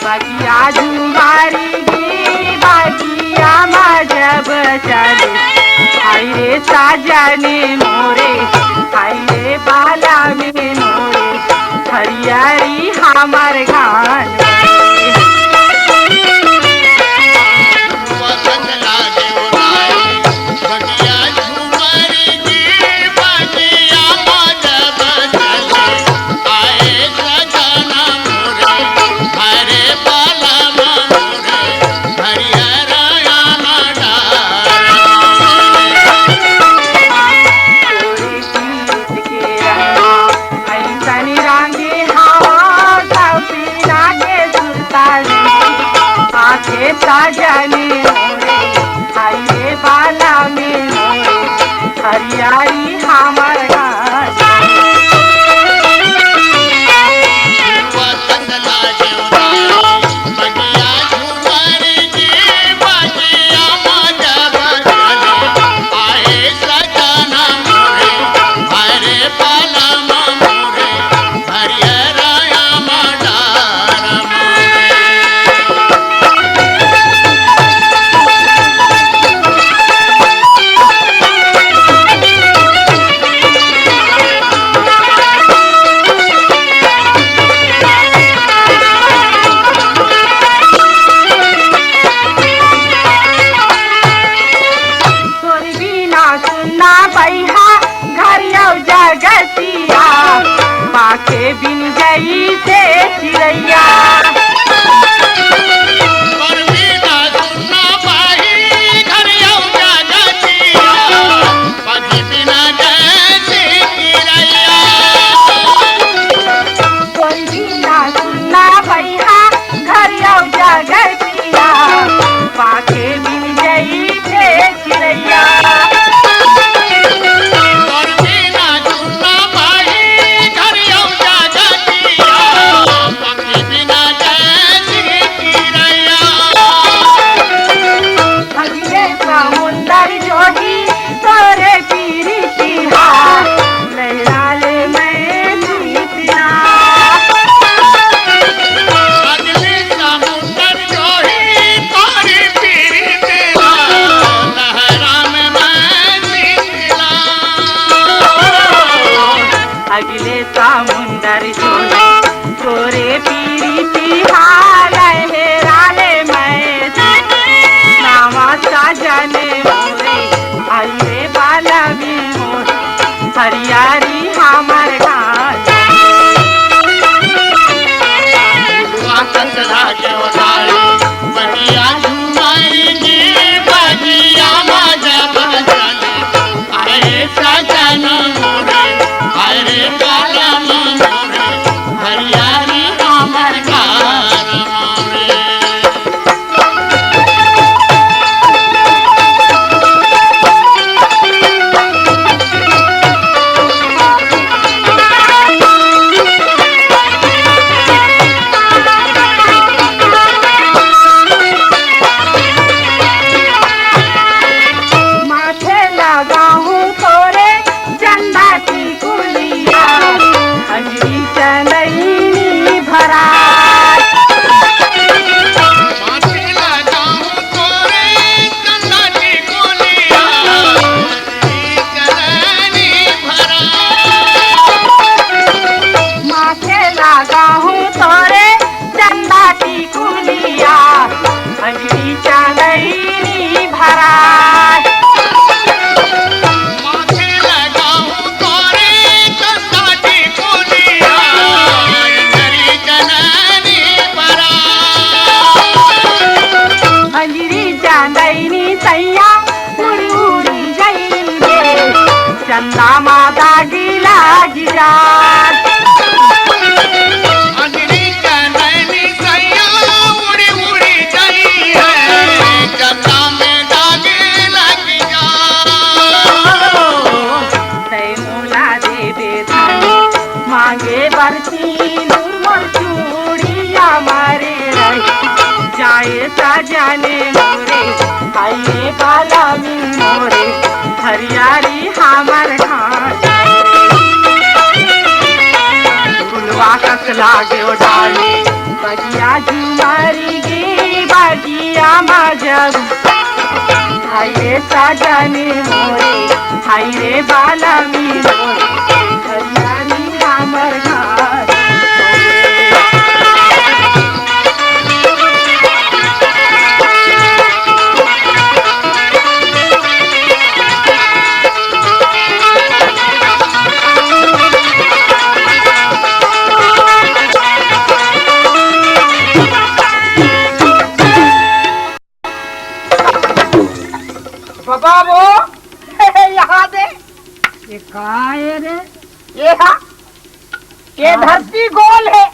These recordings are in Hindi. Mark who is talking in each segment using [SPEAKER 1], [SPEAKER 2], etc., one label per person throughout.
[SPEAKER 1] बगिया झुमारी गी बगिया जब चले हाय रे साजने मोरे हाय रे बाला में मोरे हरियारी हमार गान साजने मोरे हाय रे बाला में मोरे हरियारी हमार जगतिया पाखे बिन गई से चिड़ैया जगतिया पाखे बिन गई से चिड़ैया अगले समुंदर जोड़े तोरे पीरी तिहार लहराले मैं नावा साजने मोरे हाय रे बाला में मोरे हरियारी हमार गान बगिया झुमारी गी बगिया जब चले हाय रे साजन मोरे हाय रे बाला में मोरे हरियारी हमार गान मोरे माथे लगा हूँ तोरे चंदा की कुलिया अंजलि चलैनी भरा माथे लगा हूँ तोरे चंदा की कुलिया अंजलि चलैनी भरा सैया उड़ी उड़ी जाइए चंदा माता गिला गिरा सैया उड़ी उड़ी जाइए चंदा में दागी लगी जा मोला देवे मांगे बरती मोर चूड़िया मारे रही जाए सजने मोरे हाय रे बाला में मोरे हरियारी हमार घाट फुलवा कस लागे डाली बगिया झुमा जाए साजने मोरे हाय रे बाला मी मोरे हरियाणी हमर घर बाबा यहाँ दे
[SPEAKER 2] ये कहाँ है रे?
[SPEAKER 1] ये धरती गोल है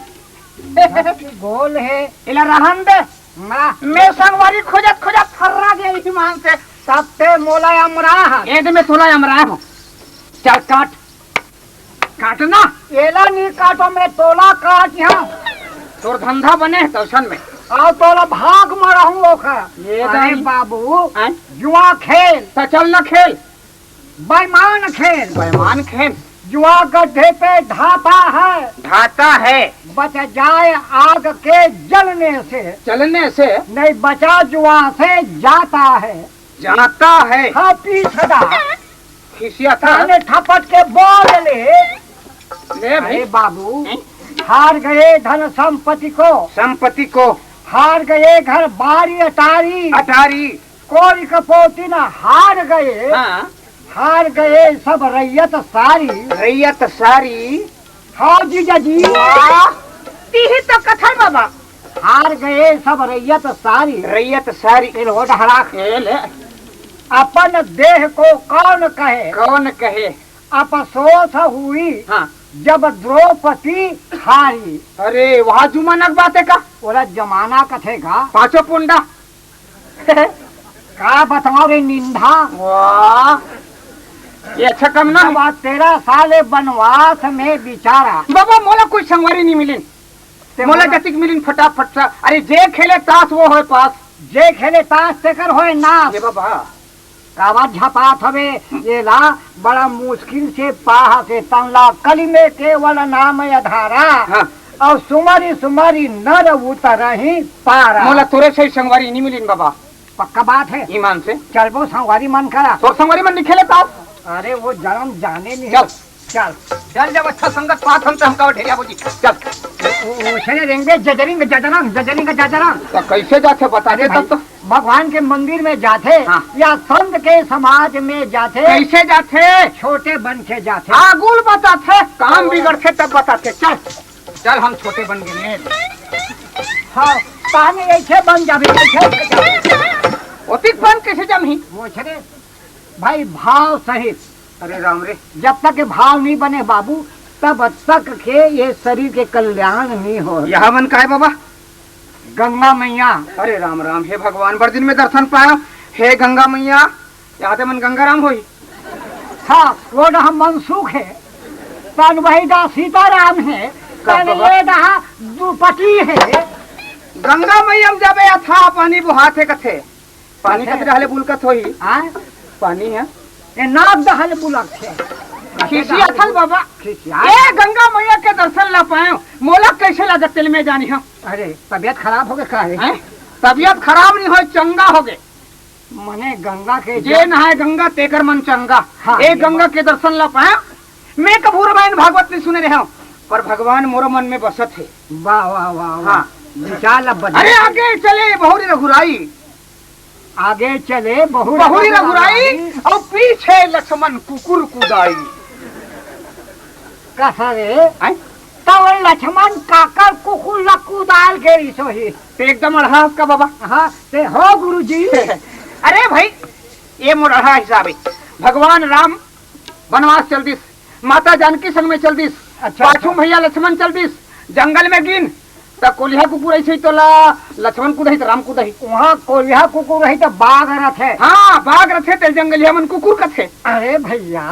[SPEAKER 2] गोल है
[SPEAKER 1] इला रहन दे
[SPEAKER 2] ना
[SPEAKER 1] मैं संगवारी खोजत खोजत फर्रा गया ईमान से
[SPEAKER 2] सबसे मोला अमरा
[SPEAKER 1] एद में थोड़ा अमरा हूँ चल काट काटना
[SPEAKER 2] एला नहीं काटो मैं तोला काट यहाँ
[SPEAKER 1] तोर धंधा बने दर्शन में
[SPEAKER 2] और तोला भाग में रहूं
[SPEAKER 1] ये
[SPEAKER 2] अरे
[SPEAKER 1] दाई।
[SPEAKER 2] बाबू
[SPEAKER 1] आय?
[SPEAKER 2] जुआ खेल
[SPEAKER 1] तो चल न खेल
[SPEAKER 2] बेईमान खेल
[SPEAKER 1] बेईमान खेल
[SPEAKER 2] जुआ गड्ढे पे ढाता है
[SPEAKER 1] ढाता है
[SPEAKER 2] बच जाए आग के जलने से
[SPEAKER 1] चलने से
[SPEAKER 2] नहीं बचा जुआ से जाता है
[SPEAKER 1] जाता है
[SPEAKER 2] हाँ पीछड़ा
[SPEAKER 1] खिसिया था
[SPEAKER 2] ताने ठपट के बोल ले
[SPEAKER 1] ले
[SPEAKER 2] अरे
[SPEAKER 1] भाई
[SPEAKER 2] बाबू हार गए धन
[SPEAKER 1] संपत्ति को
[SPEAKER 2] हार गए घर बारी अटारी
[SPEAKER 1] अटारी
[SPEAKER 2] कोरी कपोती न हार गए
[SPEAKER 1] हाँ
[SPEAKER 2] हार गए सब रैयत सारी
[SPEAKER 1] रैयत सारी
[SPEAKER 2] हाँ जीजा जी
[SPEAKER 1] तीही तो कथन बाबा
[SPEAKER 2] हार गए सब रैयत सारी
[SPEAKER 1] रैयत सारी
[SPEAKER 2] रोड हराक
[SPEAKER 1] ए ले
[SPEAKER 2] अपन देह को कौन कहे
[SPEAKER 1] कौन कहे
[SPEAKER 2] अफसोस हुई
[SPEAKER 1] हाँ
[SPEAKER 2] जब द्रौपदी हारी
[SPEAKER 1] अरे वहाँ जुमानक बात है का
[SPEAKER 2] बोला जमाना कथेगा
[SPEAKER 1] पांचों पुंडा
[SPEAKER 2] का बताओ रे निंदा
[SPEAKER 1] वाह ये अच्छा कम ना
[SPEAKER 2] जब 13 साल वनवास में बिचारा
[SPEAKER 1] बाबा मोला कोई संगवारी नहीं मिली मोला जतिक मिली फटाफट सा अरे जे खेले ताश वो है पास
[SPEAKER 2] जे खेले ताश से कर होए ना
[SPEAKER 1] ये बाबा
[SPEAKER 2] कावा झपात हवे ये ला बड़ा मुश्किल से पाहा से तनला कलिमे केवल नाम आधारा
[SPEAKER 1] हाँ
[SPEAKER 2] और सुमारी सुमारी नर उतरही पारा
[SPEAKER 1] मोला तुरे से संगवारी नहीं मिली बाबा
[SPEAKER 2] पक्का बात है
[SPEAKER 1] ईमान से
[SPEAKER 2] चलबो संगवारी मन करा
[SPEAKER 1] तो संगवारी मन नहीं खेले ताश
[SPEAKER 2] अरे वो जन्म जाने नहीं
[SPEAKER 1] चल
[SPEAKER 2] चल
[SPEAKER 1] चल जब अच्छा संगत पात हम तो हमका ढेरिया बोजी चल
[SPEAKER 2] चले रेंगे जजरिंग जजरंग जजरिंग जजरंग
[SPEAKER 1] तो कैसे जाते बता दे तब तो
[SPEAKER 2] भगवान के मंदिर में जाते
[SPEAKER 1] हाँ।
[SPEAKER 2] या संत के समाज में जाते
[SPEAKER 1] कैसे जाते
[SPEAKER 2] छोटे बन के जाते
[SPEAKER 1] आगुल बताते काम बिगड़ते तब बताते चल चल हम छोटे बन गए
[SPEAKER 2] हाँ पानी ऐसे बन जावे ऐसे
[SPEAKER 1] ओतिक बन कैसे जमी
[SPEAKER 2] वो छरे भाई भाव सहित
[SPEAKER 1] अरे राम रे
[SPEAKER 2] जब तक के भाव नहीं बने बाबू तब तक के ये शरीर के कल्याण नहीं हो
[SPEAKER 1] यहाँ मन का है बाबा
[SPEAKER 2] गंगा मैया
[SPEAKER 1] अरे राम राम हे भगवान बड़ दिन में दर्शन पाया हे गंगा मैया यहाँ ते मन गंगा राम होई
[SPEAKER 2] हाँ वो डहा मनसुख है तन वही डहा सीताराम है तन ये डहा दुपटी है
[SPEAKER 1] गंगा मैया जाबे अथा पानी बुहाते कथे पानी कथे रहले बुलकत होई पानी है
[SPEAKER 2] ये नाक दहल बुलक है
[SPEAKER 1] खिसी अथल बाबा
[SPEAKER 2] खिसिया
[SPEAKER 1] ए गंगा मैया के दर्शन ला पाए मोला कैसे लगा तेल में जानी हम
[SPEAKER 2] अरे तबियत खराब हो गए का है
[SPEAKER 1] तबियत खराब नहीं हो चंगा हो गए
[SPEAKER 2] मने गंगा के
[SPEAKER 1] जे नहाए गंगा तेकर मन चंगा
[SPEAKER 2] हाँ,
[SPEAKER 1] ए गंगा के दर्शन ला पाए मैं कबूर बहन भागवत नहीं सुने रहे हूँ पर भगवान मोरो मन में बसत है
[SPEAKER 2] वाह वाह वाह
[SPEAKER 1] हाँ
[SPEAKER 2] विशाल
[SPEAKER 1] अरे आगे चले बहुरी रघुराई
[SPEAKER 2] आगे चले
[SPEAKER 1] बहुरी रघुराई और पीछे लक्ष्मण कुकुर कुदाई
[SPEAKER 2] कसा रे तब लक्ष्मण काकर कुकुर लक्कू दाल के रिसो ही
[SPEAKER 1] ते एकदम अढ़ा का बाबा
[SPEAKER 2] हाँ ते हो गुरुजी
[SPEAKER 1] अरे भाई ये मोर अढ़ा हिसाब है भगवान राम वनवास चल दिस माता जानकी संग में चल दिस
[SPEAKER 2] अच्छा
[SPEAKER 1] पाछू भैया लक्ष्मण चल दिस जंगल में गिन तो कोलिया कुकुर ऐसे तो लक्ष्मण कूदही तो राम कूदही
[SPEAKER 2] वहाँ कोलिया कुकुर रही तो बाघ रथ है
[SPEAKER 1] हाँ बाघ रथे तेल जंगलिया मन कुकुर कथे
[SPEAKER 2] अरे भैया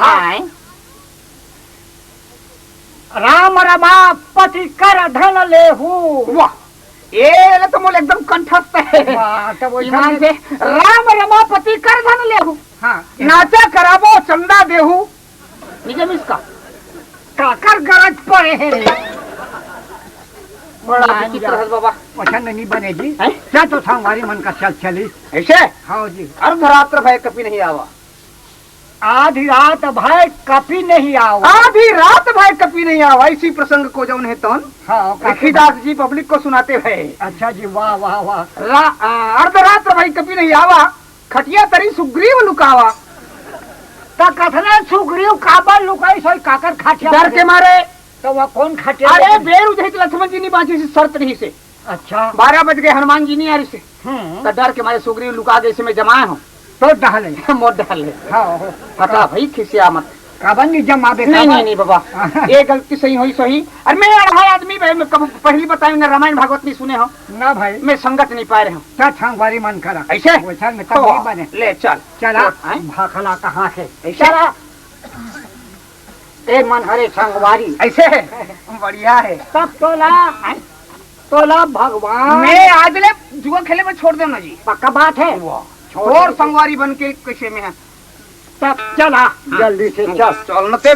[SPEAKER 2] राम रमा पति कर धन लेहू
[SPEAKER 1] वाह ये तो मोल एकदम कंठस्थ है
[SPEAKER 2] तो वो
[SPEAKER 1] ईमान से राम रमापति कर धन लेहू
[SPEAKER 2] हाँ
[SPEAKER 1] नाचा कराबो चंदा देहू निजम इसका
[SPEAKER 2] काकर गरज पड़े है
[SPEAKER 1] बड़ा विचित्र है बाबा।
[SPEAKER 2] पसंद नहीं बनेगी
[SPEAKER 1] हैं?
[SPEAKER 2] क्या तो संगवारी मन का चल चली।
[SPEAKER 1] ऐसे
[SPEAKER 2] हाँ जी।
[SPEAKER 1] अर्धरात्र भय कभी नहीं आवा।
[SPEAKER 2] आधी रात भाई कभी नहीं आओ।
[SPEAKER 1] आधी रात भय कभी नहीं आवा। इसी प्रसंग को जो उन्हें तौन
[SPEAKER 2] हाँ
[SPEAKER 1] लखीदास जी पब्लिक को सुनाते हैं।
[SPEAKER 2] अच्छा जी, वाह वाह वाह।
[SPEAKER 1] अर्धरात्र भय कभी नहीं आवा, खटिया तरी सुग्रीव लुकावा।
[SPEAKER 2] तो कथने सुग्रीव काबर लुकाई सोई काकर खाटिया
[SPEAKER 1] डर के मारे।
[SPEAKER 2] तो वह कौन खाटिया?
[SPEAKER 1] अरे बेर उधर लक्ष्मण जी नहीं बांची से शर्त नहीं से।
[SPEAKER 2] अच्छा
[SPEAKER 1] 12 बज गए, हनुमान जी नहीं आ रही से। तो डर के मारे सुग्रीव लुका गए, इसमें जमाए हो
[SPEAKER 2] तो डाले
[SPEAKER 1] मोट डाल ले।
[SPEAKER 2] हाँ
[SPEAKER 1] पता भाई खिसिया मत।
[SPEAKER 2] काबर नहीं जमा दे?
[SPEAKER 1] नहीं बाबा, ये गलती सही हुई सही। अरे मैं अढ़ाई आदमी कब पहली बताई ना, रामायण भागवत नहीं सुने हो
[SPEAKER 2] ना भाई,
[SPEAKER 1] मैं संगत नहीं पाए रहे हूँ।
[SPEAKER 2] क्या छांगवारी मन करा
[SPEAKER 1] ऐसे
[SPEAKER 2] वैसा में तब नहीं बने।
[SPEAKER 1] ले चल
[SPEAKER 2] चला भाखला कहाँ से? चला ए मन हरे छांगवारी
[SPEAKER 1] ऐसे बढ़िया है।
[SPEAKER 2] तब तोला भगवान
[SPEAKER 1] मैं आज ले जुआ खेले में छोड़ देना जी।
[SPEAKER 2] पक्का बात है।
[SPEAKER 1] और संगवारी बन के कैसे में है।
[SPEAKER 2] तब चला जल्दी से चल।
[SPEAKER 1] चल न ते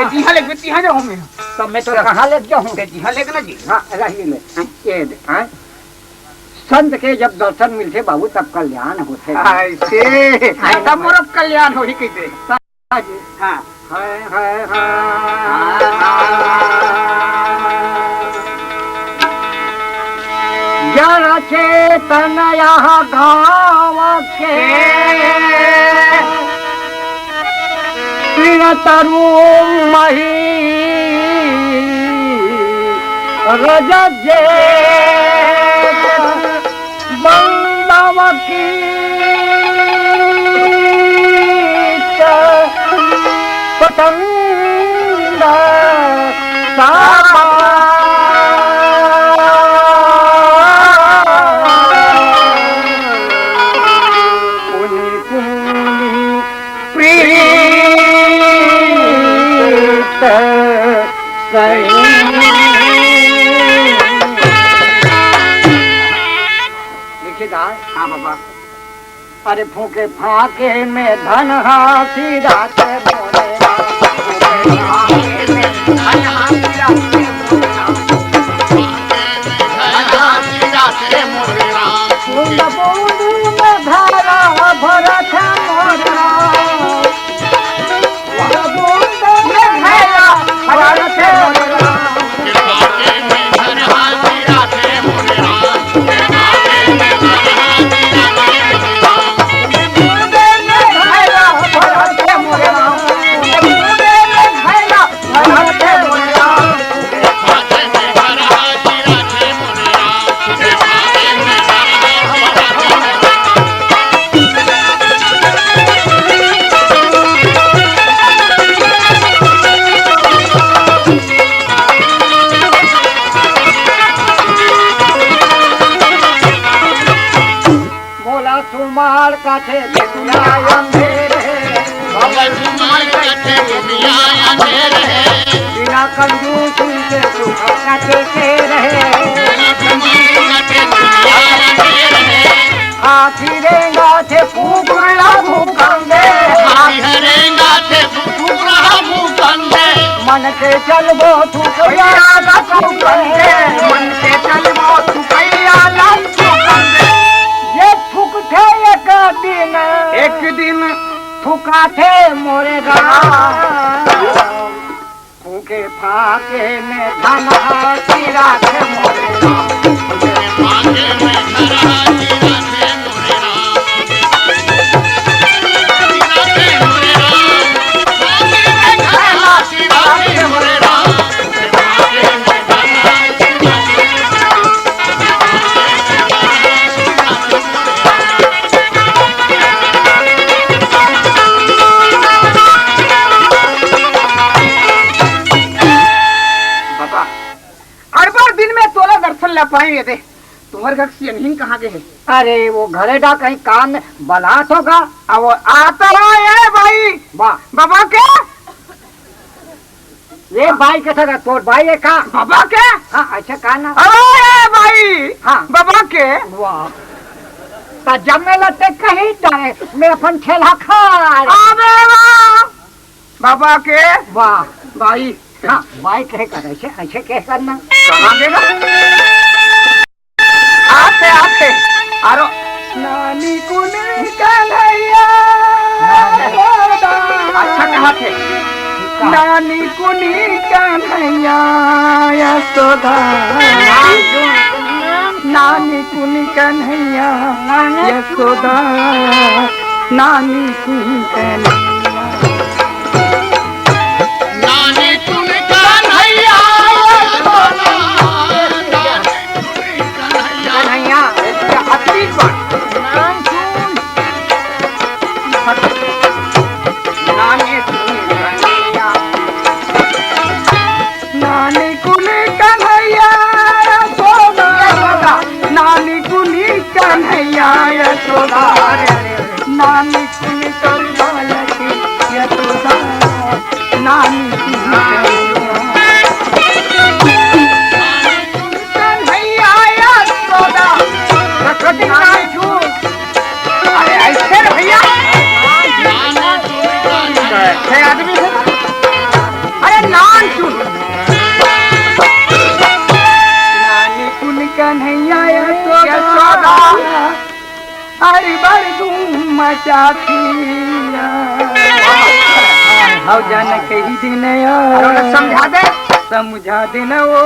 [SPEAKER 1] जीहा ले बेतिहा जाऊं मैं।
[SPEAKER 2] तब मैं तो कहाँ ले जाऊँ?
[SPEAKER 1] ते जीहा लेके ना जी।
[SPEAKER 2] हाँ रही ले ये दे। संत के जब दर्शन मिलते बाबू तब कल्याण होते।
[SPEAKER 1] ऐसे तब मोर कल्याण हो ही कैसे। हाँ
[SPEAKER 2] जड़ चेतन यहाँ गाँव के तरु मही रजे बंदव की पतंग
[SPEAKER 1] हाँ बाबा।
[SPEAKER 2] अरे फूके फाके में धन हाथी रात मोरे बूंद बूंद में धारा भरत मोरा बूंद में धारा भरत मोरा सुमार काठे दुनिया अंधेरे बिना कंजूसी से सुख काटे के रहे हाथी रेंगा थे कुकुरा भूखंडे मन के चलबो थुकैया लखौकंडे मन के चलबो थुकैया लखौकंडे ये थुकते एक दिन थुका थे मोरे गाँव फूके फाके में धन हाथी राखे मोरे
[SPEAKER 1] ला पाएंगे थे। तुम्हारे घर से नहीं कहाँ के है?
[SPEAKER 2] अरे वो घरे डा कहीं काम में बलात होगा।
[SPEAKER 1] अब वो आता है भाई बाबा के
[SPEAKER 2] ये भाई के साथ तोर भाई है का
[SPEAKER 1] बाबा के।
[SPEAKER 2] हाँ अच्छा कहा ना।
[SPEAKER 1] अरे भाई
[SPEAKER 2] हाँ
[SPEAKER 1] बाबा के।
[SPEAKER 2] वाह तो जब मैं लगते कहीं डाले मैं अपन ठेला खा
[SPEAKER 1] बाबा के।
[SPEAKER 2] वाह
[SPEAKER 1] भाई से
[SPEAKER 2] हाँ बाई कह कर ऐसे ऐसे कह करना।
[SPEAKER 1] कहाँ देगा आते आते आरो नानी कुन कन्हैया अच्छा कहा थे नानी कुनी कन्हैया यशोदा नानी कुनी कन्हैया यशोदा नानी कुनी कन्हैया नानी कुनी बालकी यशोदा नानी कन्हैया यशोदा अरे ऐसे भैया कैसे आदमी है अरे नान चुन नानी कुनी कन्हैया यशोदा अरे बड़ धूम मचाती हो जान के ही दिन समझा दे न वो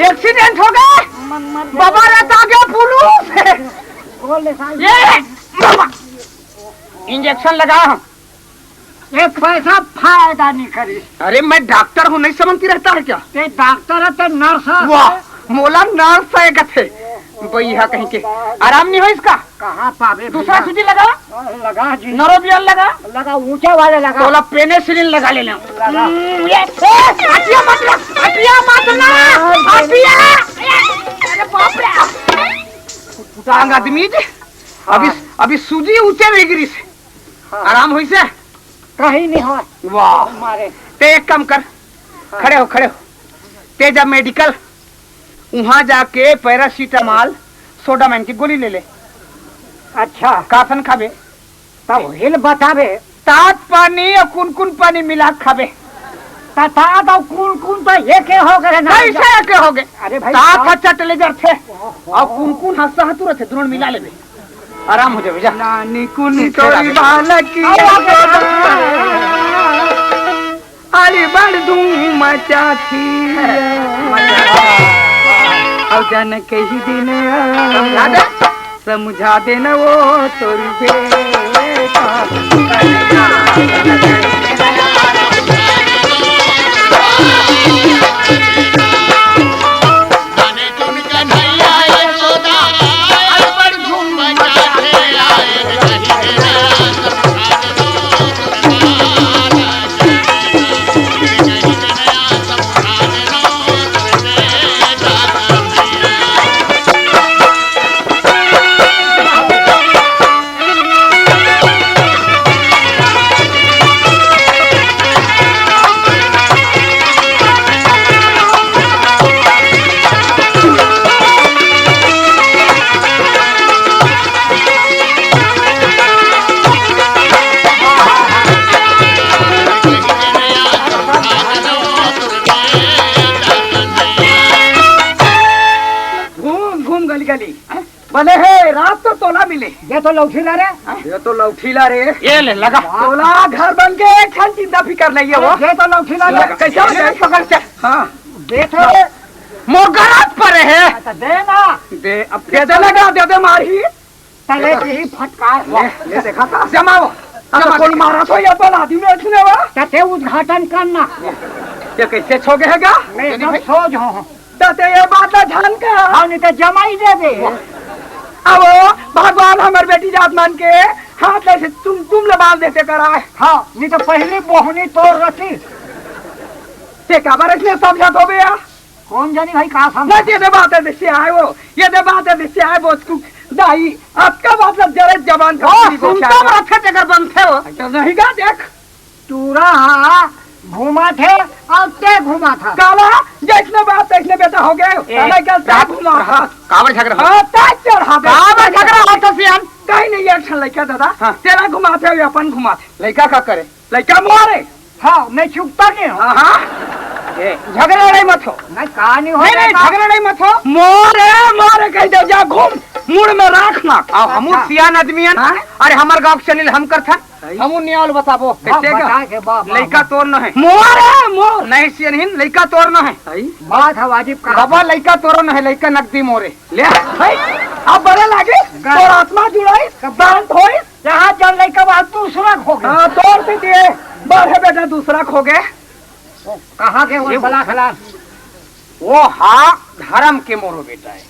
[SPEAKER 1] एक्सीडेंट हो गया बाबा रहता गया पुलिस ये बाबा इंजेक्शन लगा हम
[SPEAKER 2] एक पैसा फायदा नहीं करी।
[SPEAKER 1] अरे मैं डॉक्टर हूँ नहीं समझती रहता है क्या
[SPEAKER 2] ते डॉक्टर है ते नर्स है।
[SPEAKER 1] वाह मोला नर्स है कथे भैया कहीं के आराम नहीं हो इसका
[SPEAKER 2] कहाँ पावे
[SPEAKER 1] दूसरा सूजी लगा
[SPEAKER 2] लगा जी
[SPEAKER 1] नरोबियल लगा
[SPEAKER 2] लगा ऊंचा वाले लगा
[SPEAKER 1] बोला पेनिसिलिन लगा ले आदमी अभी अभी सूजी ऊंचे में गिरी से आराम हुई से
[SPEAKER 2] कहीं नहीं हो।
[SPEAKER 1] वाह
[SPEAKER 2] मारे
[SPEAKER 1] ते एक काम कर खड़े हो ते जब मेडिकल वहाँ जाके पैरासीटामॉल सोडामैन की गोली ले ले।
[SPEAKER 2] अच्छा
[SPEAKER 1] काफन खाबे
[SPEAKER 2] तब हिल बतावे
[SPEAKER 1] तात पानी और कुन पानी मिला खाबे
[SPEAKER 2] तात और कुन तो एक हो गए ना
[SPEAKER 1] कैसे के हो गए।
[SPEAKER 2] अरे भाई
[SPEAKER 1] तात अच्छा चले थे और कुन हंसा हतुर थे दोनों मिला ले आराम हो जाए। नानी कुन तोरी बालकी अरे बड़ धूम मचाती अब जान के ही दिन समझा देना वो तोरी बेटा तो तोला मिले।
[SPEAKER 2] ये तो लौठीला रे।
[SPEAKER 1] ये तो लौठीला रे। ये ले लगा तोला घर बन के एक क्षण चिंता फिकर नहीं है वो।
[SPEAKER 2] ये तो लौठीला रे।
[SPEAKER 1] कैसे हो जाए पकड़ चल। हाँ
[SPEAKER 2] देखो
[SPEAKER 1] मोगरात पर है।
[SPEAKER 2] अच्छा दे ना।
[SPEAKER 1] दे अब दे दे लगा दे दे मारी।
[SPEAKER 2] तले की फटकार
[SPEAKER 1] ये देखा था जमाओ। अब कौन मारा तो ये बना दी में इसने वो।
[SPEAKER 2] तते उद्घाटन करना।
[SPEAKER 1] ये कैसे छोगेगा?
[SPEAKER 2] मैं सब सोच हूँ।
[SPEAKER 1] तते ये बात ना जान का।
[SPEAKER 2] हाँ नहीं तो जमाई दे दे।
[SPEAKER 1] अब भगवान हमारे बेटी जात मान के हाथ ले तुम लबाल देते कराए।
[SPEAKER 2] हाँ नहीं तो पहली बोहनी तोड़ रखी।
[SPEAKER 1] ये काबर इसने समझा तो भैया।
[SPEAKER 2] कौन जानी भाई कहाँ समझ।
[SPEAKER 1] ना ये बात है दिशे आए वो। ये दे बात है दिशे आए वो उसको दाई आपका मतलब जरा जवान था। सुनता रखे जगह बनते हो। तो नहीं का देख
[SPEAKER 2] तूरा घुमा थे और ते घुमा था।
[SPEAKER 1] काला जैसने बात तैसने बेटा हो गए। लेकिन ता घुमा था।
[SPEAKER 3] कावर झगड़ा
[SPEAKER 1] हाँ ता चढ़ा दे।
[SPEAKER 3] कावर झगड़ा होता सियान।
[SPEAKER 1] कहीं नहीं एक्शन लड़का दादा। तेरा घुमाते हुए अपन घुमाते।
[SPEAKER 3] लड़का का करे?
[SPEAKER 1] लड़का मोरे।
[SPEAKER 2] हाँ मैं चुपता नहीं हूँ।
[SPEAKER 1] हाँ झगड़ा नहीं मत हो।
[SPEAKER 2] नहीं कहानी हो।
[SPEAKER 1] नहीं झगड़ा नहीं मत हो। मोरे मोरे कह दे जा घूम मुड़ में रखना।
[SPEAKER 3] हम सियान आदमियन। अरे हमार गाँव चलिल हम कर था हम नियाल बताबो कैसे का लड़का तोड़ न है।
[SPEAKER 1] मोरे मोर
[SPEAKER 3] नहीं सियन लड़का तोड़ न है।
[SPEAKER 2] बात है वाजिब का।
[SPEAKER 3] बाबा लड़का तोड़ न है लड़का नकदी मोरे
[SPEAKER 1] ले अब बड़े लागे और आत्मा जुड़ाई बांध होई।
[SPEAKER 2] जहाँ चल रही कब आज दूसरा खो गया।
[SPEAKER 1] हाँ तोड़ भी दिए बढ़े बेटा दूसरा खो गए।
[SPEAKER 2] कहाँ के वो बला खला।
[SPEAKER 3] वो हाँ धर्म के मोरो बेटा है।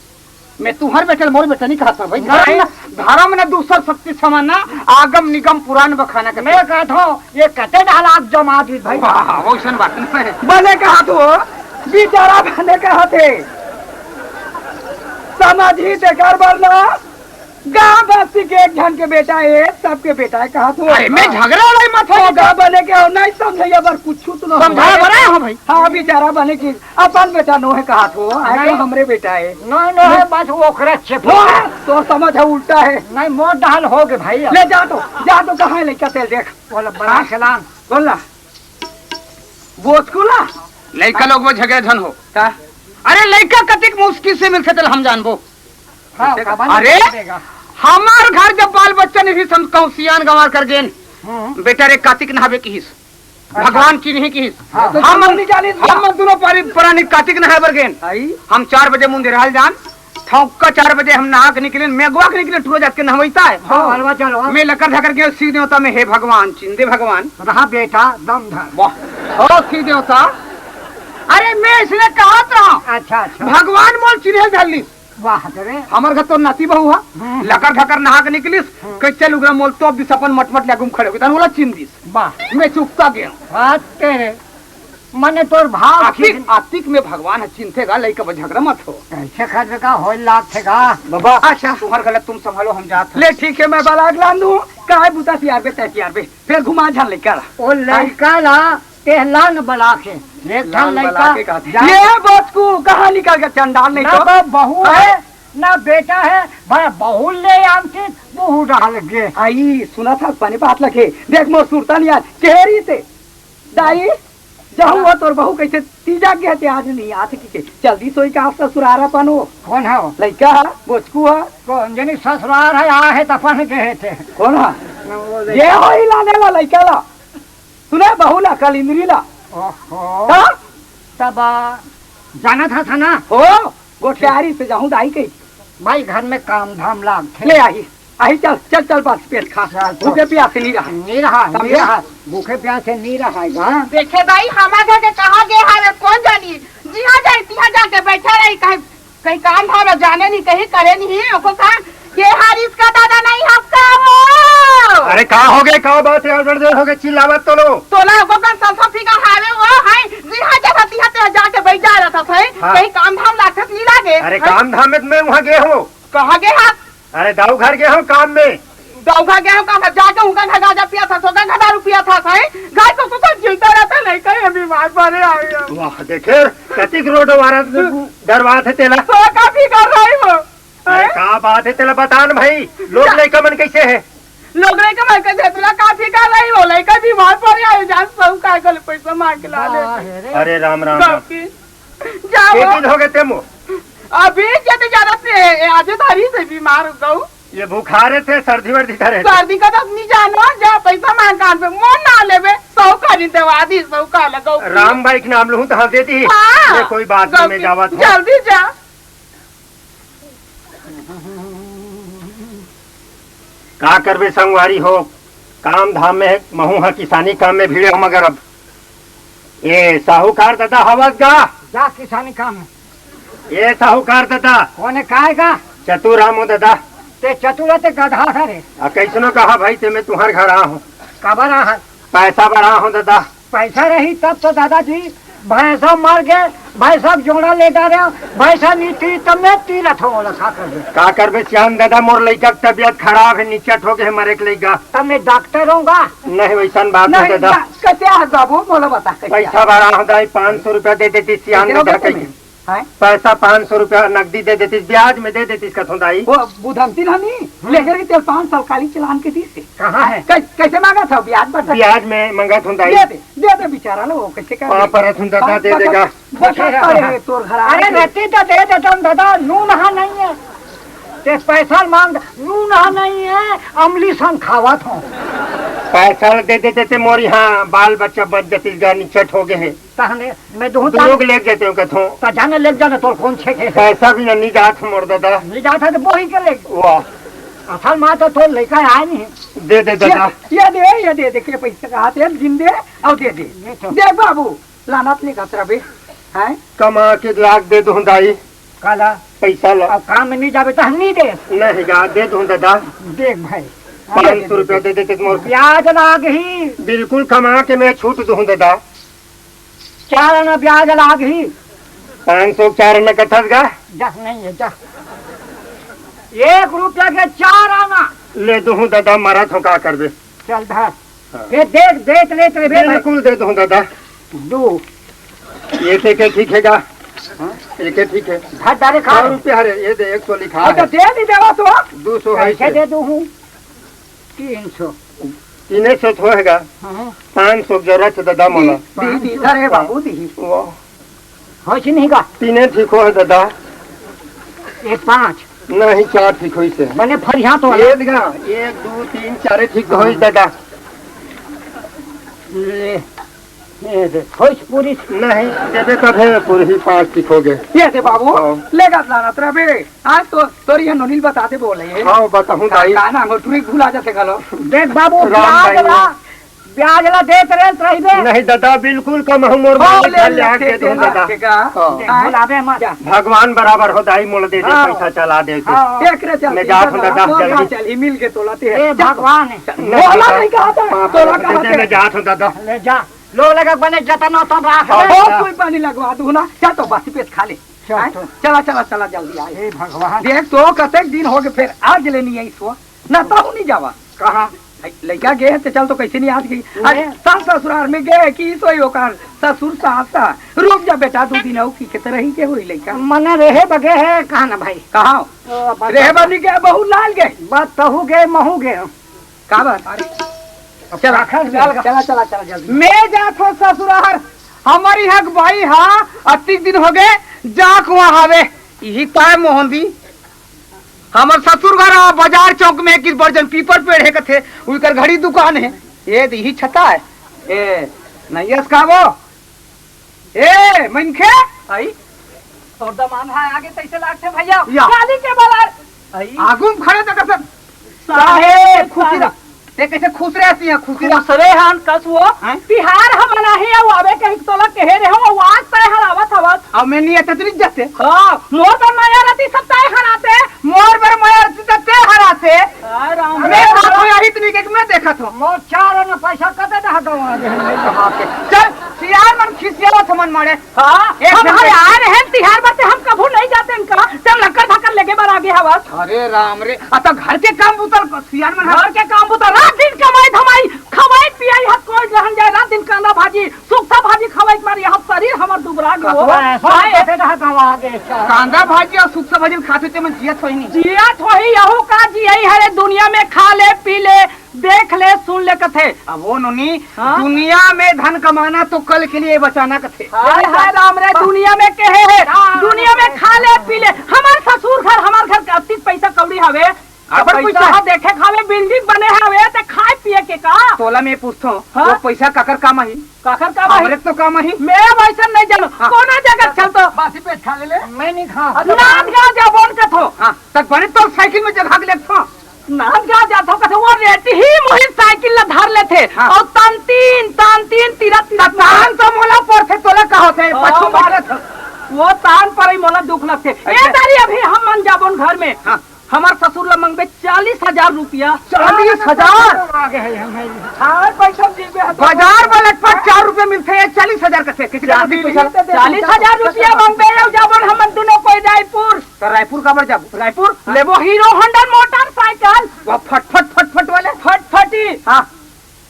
[SPEAKER 3] मैं तुम्हारे बेटा मोर बेटा नहीं कहता भाई। धर्म ने दूसर शक्ति समाना आगम निगम पुराण बखाना के।
[SPEAKER 2] मैं कहता हूँ ये कहते डाला जमा दी भाई।
[SPEAKER 3] वैसन बात नहीं है।
[SPEAKER 1] बने कहा तो बेचारा बने कहा थे समझी देकर वरना गाँव बस्ती के एक जन के बेटा है सबके बेटा है कहा तो।
[SPEAKER 3] मैं झगड़ा नहीं मत हो।
[SPEAKER 1] गाँव बने के हो नहीं समझे बर कुछ तो
[SPEAKER 3] समझा बना हो भाई।
[SPEAKER 1] हाँ बेचारा बने की अपन बेटा नो है कहा तो हमरे बेटा है।
[SPEAKER 2] नहीं है बस वो
[SPEAKER 1] तो समझ है उल्टा है।
[SPEAKER 2] नहीं मोर डाल हो गए भाई।
[SPEAKER 1] ले जा तो कहाँ लेकर तेल देख।
[SPEAKER 2] बोला बड़ा खिलान
[SPEAKER 1] बोला वो स्कूला
[SPEAKER 3] लड़का लोग वो झगड़ा झन हो। अरे लड़का कतिक मुश्किल से मिल सकते हम जानबो। अरे हमार घर जब बाल बच्चा नहीं कहूँ सियान गंवार कर गेन बेटा रे कार्तिक नहावे की हिस भगवान चिन्ह की हिस। हम दोनों प्राणी कार्तिक नहावे बर गेन। हम 4 बजे मुंदे रहल जान ठौका 4 बजे हम नहा के निकले मेघवा के निकले टूर जाके नहवैता है। मैं लकर धकर के सी देवता में हे भगवान चिंदे भगवान
[SPEAKER 2] रहा बेटा दम धर।
[SPEAKER 3] हो सी देवता। अरे मैं इसने कहा था
[SPEAKER 2] अच्छा
[SPEAKER 3] भगवान मोल चिन्ह धरली।
[SPEAKER 2] वाह रे
[SPEAKER 3] हमार घर तो नाती बहु हुआ लकर धकर नहा के निकलिस कैसे लुगरा मोल तो दिस अपन मटमट लगुम खड़े हो बोला चिन्ह दिस।
[SPEAKER 2] वाह
[SPEAKER 3] मैं चुपता गया।
[SPEAKER 2] बात तेरे मने तोर भाव
[SPEAKER 3] आतिक में भगवान है चिंतेगा लइका झगड़ा मत हो।
[SPEAKER 2] कैसे खर्च का हो लाख थे का
[SPEAKER 3] बाबा। अच्छा तुम्हार गलत तुम संभालो हम जात
[SPEAKER 1] ले ठीक है मैं बालाग लान दूं काय बुता सियार पे तैयार पे फिर घुमा झन लेकर
[SPEAKER 2] ओ लड़का ला तेहला न बला के एक ठन लड़का
[SPEAKER 1] ये बचकू कहाँ निकल के चंडाल नहीं
[SPEAKER 2] तो बहू है ना बेटा है भाई बहू ले आमती बहू डाल गए।
[SPEAKER 1] आई सुना था पानी पात लगे देख मोर सुरता नहीं यार चेहरी थे दाई जाऊँ वो तोर बहू कैसे तीजा गया थे आज नहीं आते की जल्दी सोई का आपका सुरारा पानो।
[SPEAKER 2] कौन है वो
[SPEAKER 1] लड़का है बोचकू है
[SPEAKER 2] कौन जनी ससुराल है आ है तपन गए थे।
[SPEAKER 1] कौन है ये हो ही लाने ला लड़का ला सुना बहू ला कल इंद्री ला।
[SPEAKER 2] तब जाना था ना
[SPEAKER 1] हो गोटियारी से जाऊँ दाई कही
[SPEAKER 2] भाई घर में काम धाम लाग
[SPEAKER 1] ले आई आई चल चल चल बस पेट खा भूखे प्यासे नहीं रहा
[SPEAKER 2] भूखे प्यासे नहीं रहा।
[SPEAKER 4] देखे भाई हमारे घर के कहाँ गए है कौन जानी जिहाँ जाए तिहाँ जाके बैठा रही कहीं काम धाम जाने नहीं कहीं करे नहीं ये हारिस का दादा नहीं हफ्ता वो।
[SPEAKER 3] अरे कहाँ हो गए कहाँ बात है देर हो गए चिल्लावत तो लो
[SPEAKER 4] तो ना को का सल्फी का हावे वो है जिहाँ जगह तिहाँ जाके बैठ जा रहा था कहीं काम धाम लागत नहीं लागे।
[SPEAKER 3] अरे काम धाम में मैं वहाँ गए हूँ।
[SPEAKER 4] कहाँ गए आप?
[SPEAKER 3] अरे दाऊ घर गए हूँ काम में।
[SPEAKER 4] दाऊ गए का जाके उनका घर गाजा पिया था तो का दारू पिया था घर तो कुछ झिलता रहता नहीं कहीं बीमार पड़े आ गया।
[SPEAKER 3] वाह देखे कतिक रोड वाला दरबार है तेला
[SPEAKER 4] तो काफी कर रही हो।
[SPEAKER 3] कहाँ बात है तेला बतान भाई लोग लड़का मन कैसे है
[SPEAKER 4] लोग लड़का मन कैसे तेला काफी कर रही हो लड़का बीमार पड़े आए जान सब का कल पैसा मांग के ला ले।
[SPEAKER 3] अरे राम राम
[SPEAKER 4] जाओ
[SPEAKER 3] हो गए तेमो
[SPEAKER 4] अभी ज्यादा से आज धारी से बीमार हो गऊ
[SPEAKER 5] ये बुखारे थे सर्दी वर्दी करे
[SPEAKER 4] सर्दी का तो नहीं जानो जा पैसा मांग कान पे मोन ना लेवे सौकारी देवादी सौका लगाओ
[SPEAKER 5] राम भाई के नाम लूँ तो हाँ देती ये कोई बात नहीं मैं जावा था
[SPEAKER 4] जल्दी जा
[SPEAKER 5] का करबे संगवारी हो काम धाम में महू है किसानी काम में भीड़े हो मगर अब ये साहूकार दादा हवस गा
[SPEAKER 2] जा किसानी काम
[SPEAKER 5] ये साहूकार दादा
[SPEAKER 2] कोने काएगा
[SPEAKER 5] चतुराम हो दादा
[SPEAKER 2] ते चतुर ते गधा रे
[SPEAKER 5] कैसनो कहा भाई ते मैं तुम्हारे घर आ हूँ
[SPEAKER 2] कबर है
[SPEAKER 5] पैसा बढ़ा हूँ दादा
[SPEAKER 2] पैसा रही तब तो दादाजी भैंसा मर गए भैंसा जोड़ा ले डाले भैंसा नीति तब मैं तीरथ हो खा कर दे
[SPEAKER 5] का करबे श्याम दादा मोर लड़का की तबीयत खराब है नीचे हो गए मरे के लड़का
[SPEAKER 2] तब मैं डॉक्टर होऊंगा
[SPEAKER 5] नहीं वैसा बात नहीं
[SPEAKER 1] नहीं
[SPEAKER 5] दादा
[SPEAKER 1] कैसे है बाबू बोलो बता कैसे
[SPEAKER 5] पैसा बढ़ा हूँ दाई 500 रुपया दे देती श्याम दादा कहीं
[SPEAKER 1] है
[SPEAKER 5] पैसा 500 रुपया नकदी दे देती ब्याज में दे देती कथों दाई
[SPEAKER 1] वो बुधमती रहनी लेकर के तेल 5 साल काली चलान के दी से
[SPEAKER 2] कहाँ है
[SPEAKER 1] कैसे मांगा था ब्याज बता
[SPEAKER 5] ब्याज में मंगा थूं दाई
[SPEAKER 1] दे दे बेचारा लो कैसे कर
[SPEAKER 5] वहाँ पर थूं दादा दे देगा
[SPEAKER 1] अरे तोर घर
[SPEAKER 2] अरे रहती तो दे देता हूँ दादा नू नहा नहीं है ते पैसा मांग नू नहा नहीं है अमली संग खावत हूँ
[SPEAKER 5] पैसा दे देते थे मोर यहाँ बाल बच्चा बच जाती निचट हो गए हैं
[SPEAKER 2] तहने मैं दूँ
[SPEAKER 5] लोग ले जाते हो कथों
[SPEAKER 2] तो जाने ले जाने तो कौन छे के
[SPEAKER 5] पैसा भी नहीं जात मोर दादा
[SPEAKER 2] ले जाता तो वही के ले
[SPEAKER 5] वाह
[SPEAKER 2] असल माँ तो लेकर आए नहीं
[SPEAKER 5] दे दे दादा
[SPEAKER 1] ये दे के पैसे कहा थे जिंदे और दे दे बाबू लानत नहीं खतरा बे है
[SPEAKER 5] कमा के लाख दे दूं दाई
[SPEAKER 2] काला
[SPEAKER 5] पैसा ला
[SPEAKER 2] अब काम में नहीं जावे तो नहीं दे
[SPEAKER 5] नहीं गा दे दूं दादा
[SPEAKER 2] देख भाई
[SPEAKER 5] 500 रुपया दे देते मोर
[SPEAKER 2] ब्याज लाग ही
[SPEAKER 5] बिल्कुल कमा के मैं छूट दूं दादा
[SPEAKER 2] 4 आना ब्याज लाग ही
[SPEAKER 5] 500 4 में कथस गा
[SPEAKER 2] जा नहीं है जा 1 रुपया के 4 आना
[SPEAKER 5] ले दूं दादा मारा थो का कर दे
[SPEAKER 2] चल धर ये देख देख ले तेरे बे
[SPEAKER 5] बिल्कुल दे दूं दादा
[SPEAKER 2] दो
[SPEAKER 5] ये के ठीक है गा एक ठीक है
[SPEAKER 2] धर डाले खा
[SPEAKER 5] 100 रुपया अरे ये दे 100 लिखा
[SPEAKER 1] अच्छा
[SPEAKER 5] है
[SPEAKER 1] दे नहीं देवा तो
[SPEAKER 5] 200 है
[SPEAKER 2] कैसे दे दूँ 300
[SPEAKER 5] 300 होएगा 500 जरूरत है दादा मोला
[SPEAKER 1] दी अरे बाबू दी
[SPEAKER 5] वाह
[SPEAKER 2] हो ची नहीं का
[SPEAKER 5] तीने ठीक हो दादा
[SPEAKER 2] ये 5
[SPEAKER 5] नहीं 4 ठीक होई से
[SPEAKER 2] मैंने फरिया तो
[SPEAKER 5] एक गा 1 2 3 4 ठीक होई दादा
[SPEAKER 2] ले ये दे होई पूरी
[SPEAKER 5] नहीं जब कब है पूरी 5 ठीक हो गए
[SPEAKER 1] ये दे बाबू
[SPEAKER 5] हाँ।
[SPEAKER 1] लेगा लानत रे बे आज तो तोरी ये नोनिल बताते बोले ये
[SPEAKER 5] हाँ बताऊं दाई
[SPEAKER 1] का ना मोटरी भूला जाते गलो
[SPEAKER 2] देख बाबू
[SPEAKER 5] राम
[SPEAKER 2] ब्याज
[SPEAKER 5] भाई।
[SPEAKER 2] ला ब्याज ला देत रही बे
[SPEAKER 5] नहीं दादा बिल्कुल कम हम और ले आके दे दादा
[SPEAKER 2] देख बुलावे मत
[SPEAKER 5] भगवान बराबर हो दाई मोल दे दे
[SPEAKER 2] हाँ।
[SPEAKER 5] पैसा चला दे के।
[SPEAKER 2] हाँ।
[SPEAKER 1] एक रे चल
[SPEAKER 5] मैं जात हूं दादा जल्दी
[SPEAKER 1] चल ही मिल के तोलाते
[SPEAKER 2] ए
[SPEAKER 1] हैं
[SPEAKER 2] भगवान है
[SPEAKER 1] बोला नहीं कहा था तोला
[SPEAKER 5] दे
[SPEAKER 1] कहा
[SPEAKER 5] दे, मैं जात हूं दादा
[SPEAKER 2] ले जा लोग लगा बने जतन तो राख
[SPEAKER 5] हाँ।
[SPEAKER 2] ले
[SPEAKER 1] बहुत कोई पानी लगवा दूं ना चल तो बासी पेट खा ले
[SPEAKER 2] चल
[SPEAKER 1] हैं?
[SPEAKER 2] तो।
[SPEAKER 1] चला चला चला जल्दी आए
[SPEAKER 2] हे भगवान
[SPEAKER 1] देख तो कते दिन हो गए फिर आज लेनी है इसको ना तो नहीं जावा
[SPEAKER 2] कहा
[SPEAKER 1] लड़का गए तो चल तो कैसे नहीं आज गई आज
[SPEAKER 2] नहीं।
[SPEAKER 1] सास ससुराल में गए कि सोई होकर ससुर सासा रुक जा बेटा 2 दिन हो की कितने रही के हुई लड़का
[SPEAKER 2] मने रहे बगे है कहा ना भाई
[SPEAKER 1] कहाँ रेह बनी गए बहु लाल गए
[SPEAKER 2] बात तहु गए महू गए
[SPEAKER 1] का बात चला चला चला चला जल्दी
[SPEAKER 3] मैं जात ससुराल हमारी हक भाई हाँ 30 दिन हो गए जाक वहाँ हवे यही पाए मोहन दी हमार ससुर घर बाजार चौक में 21 बर्जन पीपर पेड़ है कथे उनकर घड़ी दुकान है ये यही छता है ए नहीं का वो ए मनखे आई
[SPEAKER 1] और दमान है आगे कैसे लागते भैया
[SPEAKER 3] या।
[SPEAKER 1] गाली के बला
[SPEAKER 3] आगू में खड़े तो कसम
[SPEAKER 1] साहेब
[SPEAKER 3] खुशी रह ते कैसे खुश रहती है खुशी रह
[SPEAKER 1] दूसरे हान कस वो बिहार हमला है वो आवे कहीं तोला कहे रे हो आवाज तय हरावत हवत
[SPEAKER 3] अब मैं नहीं ततरी जाते
[SPEAKER 1] हां मोर पर माया रती सब तय हराते
[SPEAKER 3] मोर पर मयर ते हराते
[SPEAKER 1] राम
[SPEAKER 3] मैं आपको यही तनी के मैं देखा था
[SPEAKER 2] मोर 4 आना पैसा कते दा गवा
[SPEAKER 3] चल सियार मन खिसियावा थमन मारे
[SPEAKER 1] हां
[SPEAKER 3] एक
[SPEAKER 1] हम
[SPEAKER 3] नंबर।
[SPEAKER 1] यार हैं तिहार पर हम कभू नहीं जाते इनका सब लक्कर भक्कर लेके बर आगे हवत
[SPEAKER 3] अरे राम रे अत घर के काम बुतल सियार मन
[SPEAKER 1] घर के काम बुता रात दिन कमाई धमाई खवाई पियाई हत कोई रहन जाए रात दिन कांदा भाजी सुखता भाजी खवाई मारी हम शरीर हमर दुबरा गयो
[SPEAKER 2] कते दा गवा गे
[SPEAKER 3] कांदा भाजी और सुख भजन खाते ते मन जियत होई नहीं
[SPEAKER 1] जिया थोड़ी यहू का जियई हरे दुनिया में खा ले पी ले देख ले सुन ले कथे
[SPEAKER 3] अब वो नोनी
[SPEAKER 1] हाँ?
[SPEAKER 3] दुनिया में धन कमाना तो कल के लिए बचाना कथे
[SPEAKER 1] हाय हाय राम रे दुनिया में कहे है दुनिया में खा ले पी ले हमार ससुर घर हमार घर के 30 पैसा कौड़ी हवे
[SPEAKER 3] अपन
[SPEAKER 2] पैसा
[SPEAKER 3] पैसा
[SPEAKER 2] देखे खावे बिल्डिंग बने हवे ते खाए पिए के का
[SPEAKER 3] तोला में पूछतो
[SPEAKER 2] हाँ?
[SPEAKER 3] वो पैसा काकर काम ही
[SPEAKER 2] काकर का
[SPEAKER 3] हमरे तो काम ही
[SPEAKER 2] मैं वैसे नहीं जानो
[SPEAKER 3] हाँ।
[SPEAKER 2] कोना जगह चलतो
[SPEAKER 1] बासी पेट खा ले
[SPEAKER 2] मैं नहीं खा नान का जा बोन के थो
[SPEAKER 3] हाँ तक बने तो साइकिल में जगह ले था
[SPEAKER 2] नान का जा थो कथे वो रेटी ही मोहि साइकिल ला धार ले थे
[SPEAKER 3] हाँ।
[SPEAKER 2] और तान तीन तीरा
[SPEAKER 3] तान तो मोला पर थे तोला का होते पछू मारे था
[SPEAKER 2] वो तान पर ही मोला दुख लगते ए तारी अभी हम मन जाबोन घर में
[SPEAKER 3] हाँ।
[SPEAKER 2] हमार ससुर ला मंगबे 40,000 रुपया
[SPEAKER 3] 40,000
[SPEAKER 1] आगे है हम
[SPEAKER 2] हाँ पैसा दीबे
[SPEAKER 3] बाजार वाले पर 4 रुपए मिलते हैं 40,000 का किसी का पैसा
[SPEAKER 2] 40,000 रुपया मंगबे जाबोन हम दोनों कोई रायपुर
[SPEAKER 3] तो रायपुर का बर जाबो
[SPEAKER 2] रायपुर लेबो हीरो होंडा मोटरसाइकिल
[SPEAKER 3] वो फट वाले
[SPEAKER 2] फटफटी
[SPEAKER 3] हाँ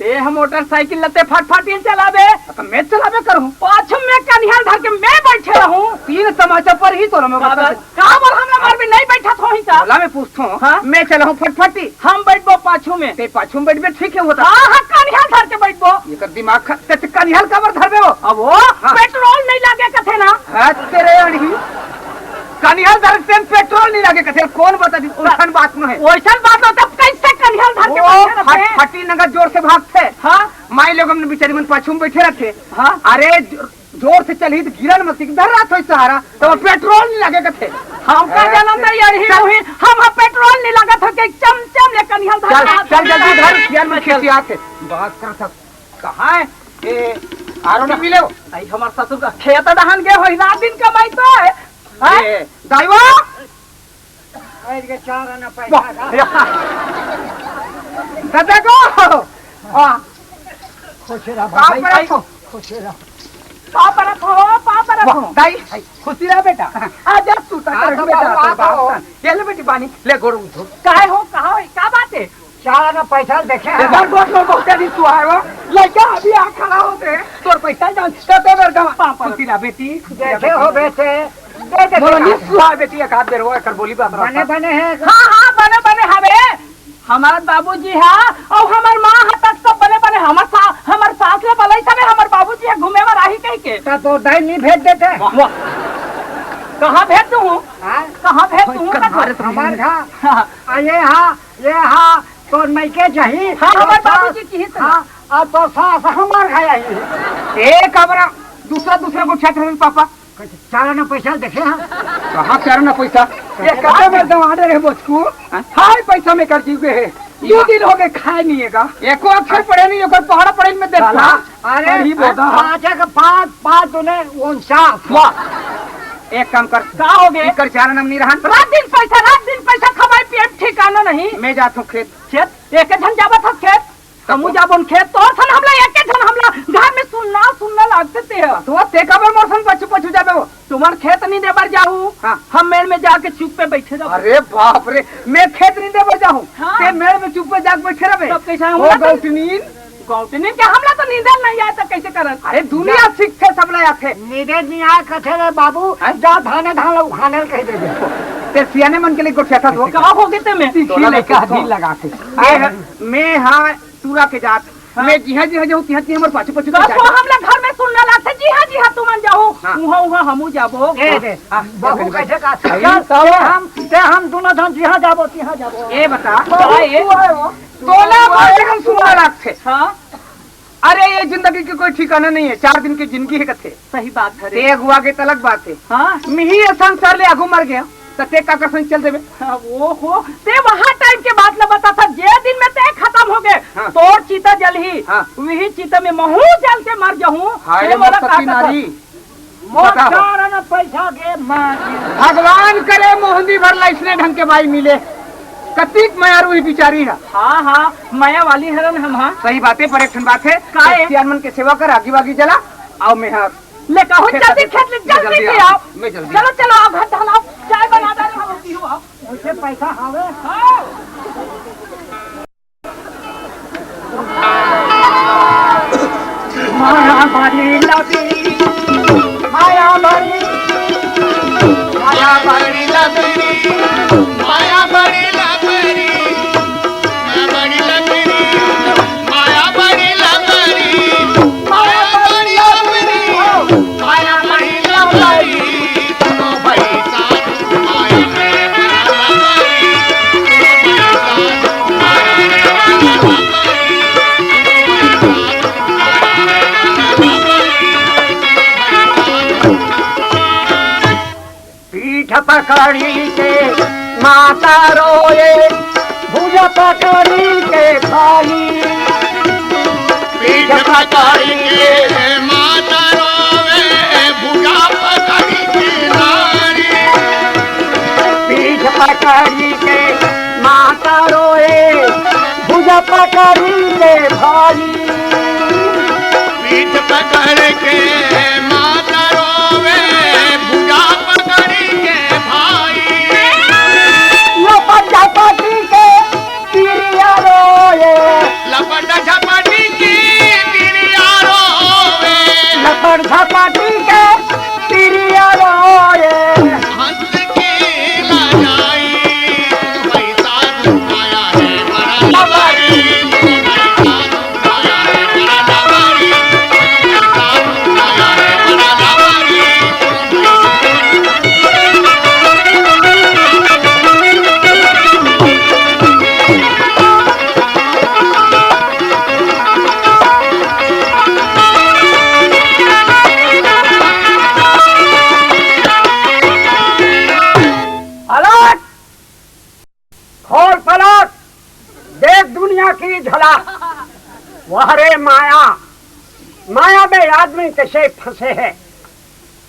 [SPEAKER 2] ते हम मोटरसाइकिल लते फटफटी चलाबे
[SPEAKER 3] तो मैं चलावे करूँ
[SPEAKER 2] पाछू में कन्हैया धर के मैं बैठे रहूं
[SPEAKER 3] 3 तमाचा पर ही तोला मैं बता
[SPEAKER 2] का बोल हमरा मार में नहीं बैठा थो ही का
[SPEAKER 3] तोला मैं पूछता हूँ
[SPEAKER 2] हाँ?
[SPEAKER 3] मैं चला हूँ फटफटी
[SPEAKER 2] हम बैठबो पाछू में
[SPEAKER 3] ते पाछू में बैठ में ठीक है होता
[SPEAKER 2] हां हां कन्हैया धर के बैठबो
[SPEAKER 3] ये कर दिमाग ते कनिहल कबर धरबे हो
[SPEAKER 2] अब वो पेट्रोल नहीं लागे कथे ना
[SPEAKER 3] हां तेरे अड़ी कनिहल धर से पेट्रोल नहीं लगे कथे कौन बता दी उठन बात में है
[SPEAKER 2] ओइसन बात हो तब कैसे कन्हैया धर के
[SPEAKER 3] वो
[SPEAKER 2] बैठे रहते
[SPEAKER 3] फटी नगर जोर से भागते
[SPEAKER 2] हां
[SPEAKER 3] माई लोग हमने बेचारी मन पाछू में बैठे रखे
[SPEAKER 2] हां
[SPEAKER 3] अरे जोर से चली तो गिरन मत धर रहा था सहारा तो पेट्रोल नहीं लगे कथे
[SPEAKER 2] हम का जन्म नहीं यार ही हुई हम पेट्रोल नहीं लगा था के चमचम ले कन्हैया धर
[SPEAKER 3] चल चल जल्दी घर यार में खेती आते बात कर था कहां है ए आरो न मिले हो
[SPEAKER 2] आई हमार ससुर का खेत दहन के होई रात दिन कमाई तो है
[SPEAKER 3] ए दाइवा
[SPEAKER 1] के 4 आना पैसा
[SPEAKER 3] दादा को हां
[SPEAKER 1] खुश रह
[SPEAKER 3] भाई
[SPEAKER 1] भाई खुश रह
[SPEAKER 2] पापा रखो
[SPEAKER 3] दाई खुशी रह बेटा आ जा तू तक बेटा ये ले बेटी पानी ले गोड़ उठो
[SPEAKER 2] काहे हो कहा है का बात है
[SPEAKER 1] 4 आना पैसा देखे
[SPEAKER 3] इधर दोस्त लोग बहुत दिन तू आए हो लड़का अभी आ खड़ा होते तोर पैसा जान तो बेर का पापा खुशी रह बेटी
[SPEAKER 1] देखे हो बेटे दे दे
[SPEAKER 3] बोलो नहीं सुहा बेटी एक हाथ देर हो कर बोली बात
[SPEAKER 1] बने बने हैं
[SPEAKER 2] हां बने हवे हमार बाबूजी है और हमार मां है तक सब बने हमार सास ले बलई सब हमार बाबूजी है घूमे में राही कह के
[SPEAKER 1] तो दाई नहीं भेज देते
[SPEAKER 2] कहां भेज दूं
[SPEAKER 1] हां
[SPEAKER 2] कहां भेज दूं
[SPEAKER 1] हमार घर ये हां तो मैं के जही
[SPEAKER 2] हां हमार बाबूजी की ही
[SPEAKER 1] हां अब तो सास हमार घर आई
[SPEAKER 3] एक कमरा दूसरा को छत है पापा
[SPEAKER 1] 4 आना पैसा देखे हां
[SPEAKER 3] कहां चार ना पैसा ये कते में दवा दे रे बचकू हाय पैसा में कर जीवे है 2 दिन हो गए खाए नहीं है का एको अक्षर पढ़े नहीं ओकर पहाड़ पढ़े में देख
[SPEAKER 1] अरे पाँच दुने 49
[SPEAKER 3] वाह एक काम कर
[SPEAKER 2] का हो गए
[SPEAKER 3] कर चार नाम नहीं रहन
[SPEAKER 2] रात दिन पैसा खवाई पिए ठिकाना नहीं
[SPEAKER 3] मैं जात हूं खेत
[SPEAKER 2] खेत एक जन जाबत हो खेत हमू जाबन खेत तो सन हमला एक जन हमला घर में सुनना लागते थे
[SPEAKER 3] तो ते कबर मोरसन पछू जाबे हो
[SPEAKER 2] तुम्हार खेत नहीं देबर जाहू
[SPEAKER 3] हाँ।
[SPEAKER 2] हम मेड़ में जाके चुप पे बैठे रहो
[SPEAKER 3] अरे बाप रे मैं खेत नहीं देबो जाऊं
[SPEAKER 2] हाँ।
[SPEAKER 3] ते मेड़ में चुप पे जाके बैठे रहे
[SPEAKER 2] तब कैसा
[SPEAKER 3] हो
[SPEAKER 2] हमला
[SPEAKER 3] गौतमीन
[SPEAKER 2] गौतनी के हमला तो नींद नहीं आया तो कैसे करन
[SPEAKER 3] अरे दुनिया सीख थे सब लाया थे
[SPEAKER 1] नीदे नहीं आ कथे रे बाबू जा धान उखाने कह दे
[SPEAKER 3] ते सियाने मन के लिए गोठिया था तो
[SPEAKER 2] कहा हो गए ते में
[SPEAKER 3] दिल लगा के मैं हां सूरा के जात मैं जिहा जाऊं तिहा हमर पाछू
[SPEAKER 2] तो हमला घर में सुनना लागते जी हां तू मन जाओ उहा हमू जाबो
[SPEAKER 1] दे बाबू कैसे का हम दोनों धन जिहा जाबो तिहा जाबो
[SPEAKER 3] ए बता
[SPEAKER 2] ये
[SPEAKER 3] तोला बात हम सुनना लागते
[SPEAKER 2] हां
[SPEAKER 3] अरे ये जिंदगी की कोई ठिकाना नहीं है 4 दिन की जिंदगी है कथे
[SPEAKER 2] सही बात है
[SPEAKER 3] ते हुआ के तलक बात है
[SPEAKER 2] हां
[SPEAKER 3] मिही संसार ले आगू मर गया ते का कर चल देबे
[SPEAKER 2] वो हो ते वहां टाइम के बात न बता था जे दिन में ते खत्म हो गए
[SPEAKER 3] हाँ।
[SPEAKER 2] तोर चीता जल ही
[SPEAKER 3] हाँ।
[SPEAKER 2] वही चीता में महू जल के मर जाऊं
[SPEAKER 3] हाय मोसती नारी
[SPEAKER 1] मोर पैसा के मां
[SPEAKER 3] भगवान करे मोहंदी भर इसने ढंग के भाई मिले कतिक मायारू ही बिचारी है
[SPEAKER 2] हां माया वाली हरन हम हां
[SPEAKER 3] सही बात है पर एक बात है
[SPEAKER 2] काहे?
[SPEAKER 3] सियान के सेवा कर आगी बागी जला आओ मैं हाँ
[SPEAKER 2] ले कहो जल्दी खेत ले जल्दी
[SPEAKER 3] जल्दी
[SPEAKER 2] से
[SPEAKER 3] आओ,
[SPEAKER 2] आओ
[SPEAKER 3] मैं जल्दी
[SPEAKER 2] चलो आप घर ढलाओ चाय बना दे हम पियो आओ
[SPEAKER 1] उसे पैसा हावे
[SPEAKER 2] माया बारी लगी
[SPEAKER 1] माया बड़ी
[SPEAKER 6] माया बड़ी लबरी माया बड़ी लबरी माया बड़ी लबरी माया बड़ी लबरी माया बड़ी लबरी दोनों भाई साथ माया बड़ी लबरी
[SPEAKER 5] पकड़ी के माता रोए भुज पकड़ी के भाई
[SPEAKER 6] पीठ पकड़ी के माता रोवे भुजा पकड़ी के नारी
[SPEAKER 5] पीठ पकड़ी के माता रोए भुज पकड़ी के भाई
[SPEAKER 6] पीठ पकड़ के माता रोवे भुजा पकड़ी के भाई
[SPEAKER 5] लपट झपटी के तिरिया रोए
[SPEAKER 6] लपट झपटी की तिरिया रोवे
[SPEAKER 5] लपट झपटी के तिरिया रोए
[SPEAKER 6] हंस के लजाई पैसा दुखाया है बड़ा लबारी पैसा दुखाया है बड़ा लबारी पैसा दुखाया है बड़ा लबारी
[SPEAKER 5] पलट खोल पलट देख दुनिया की झलक वह रे माया माया में आदमी कैसे फंसे है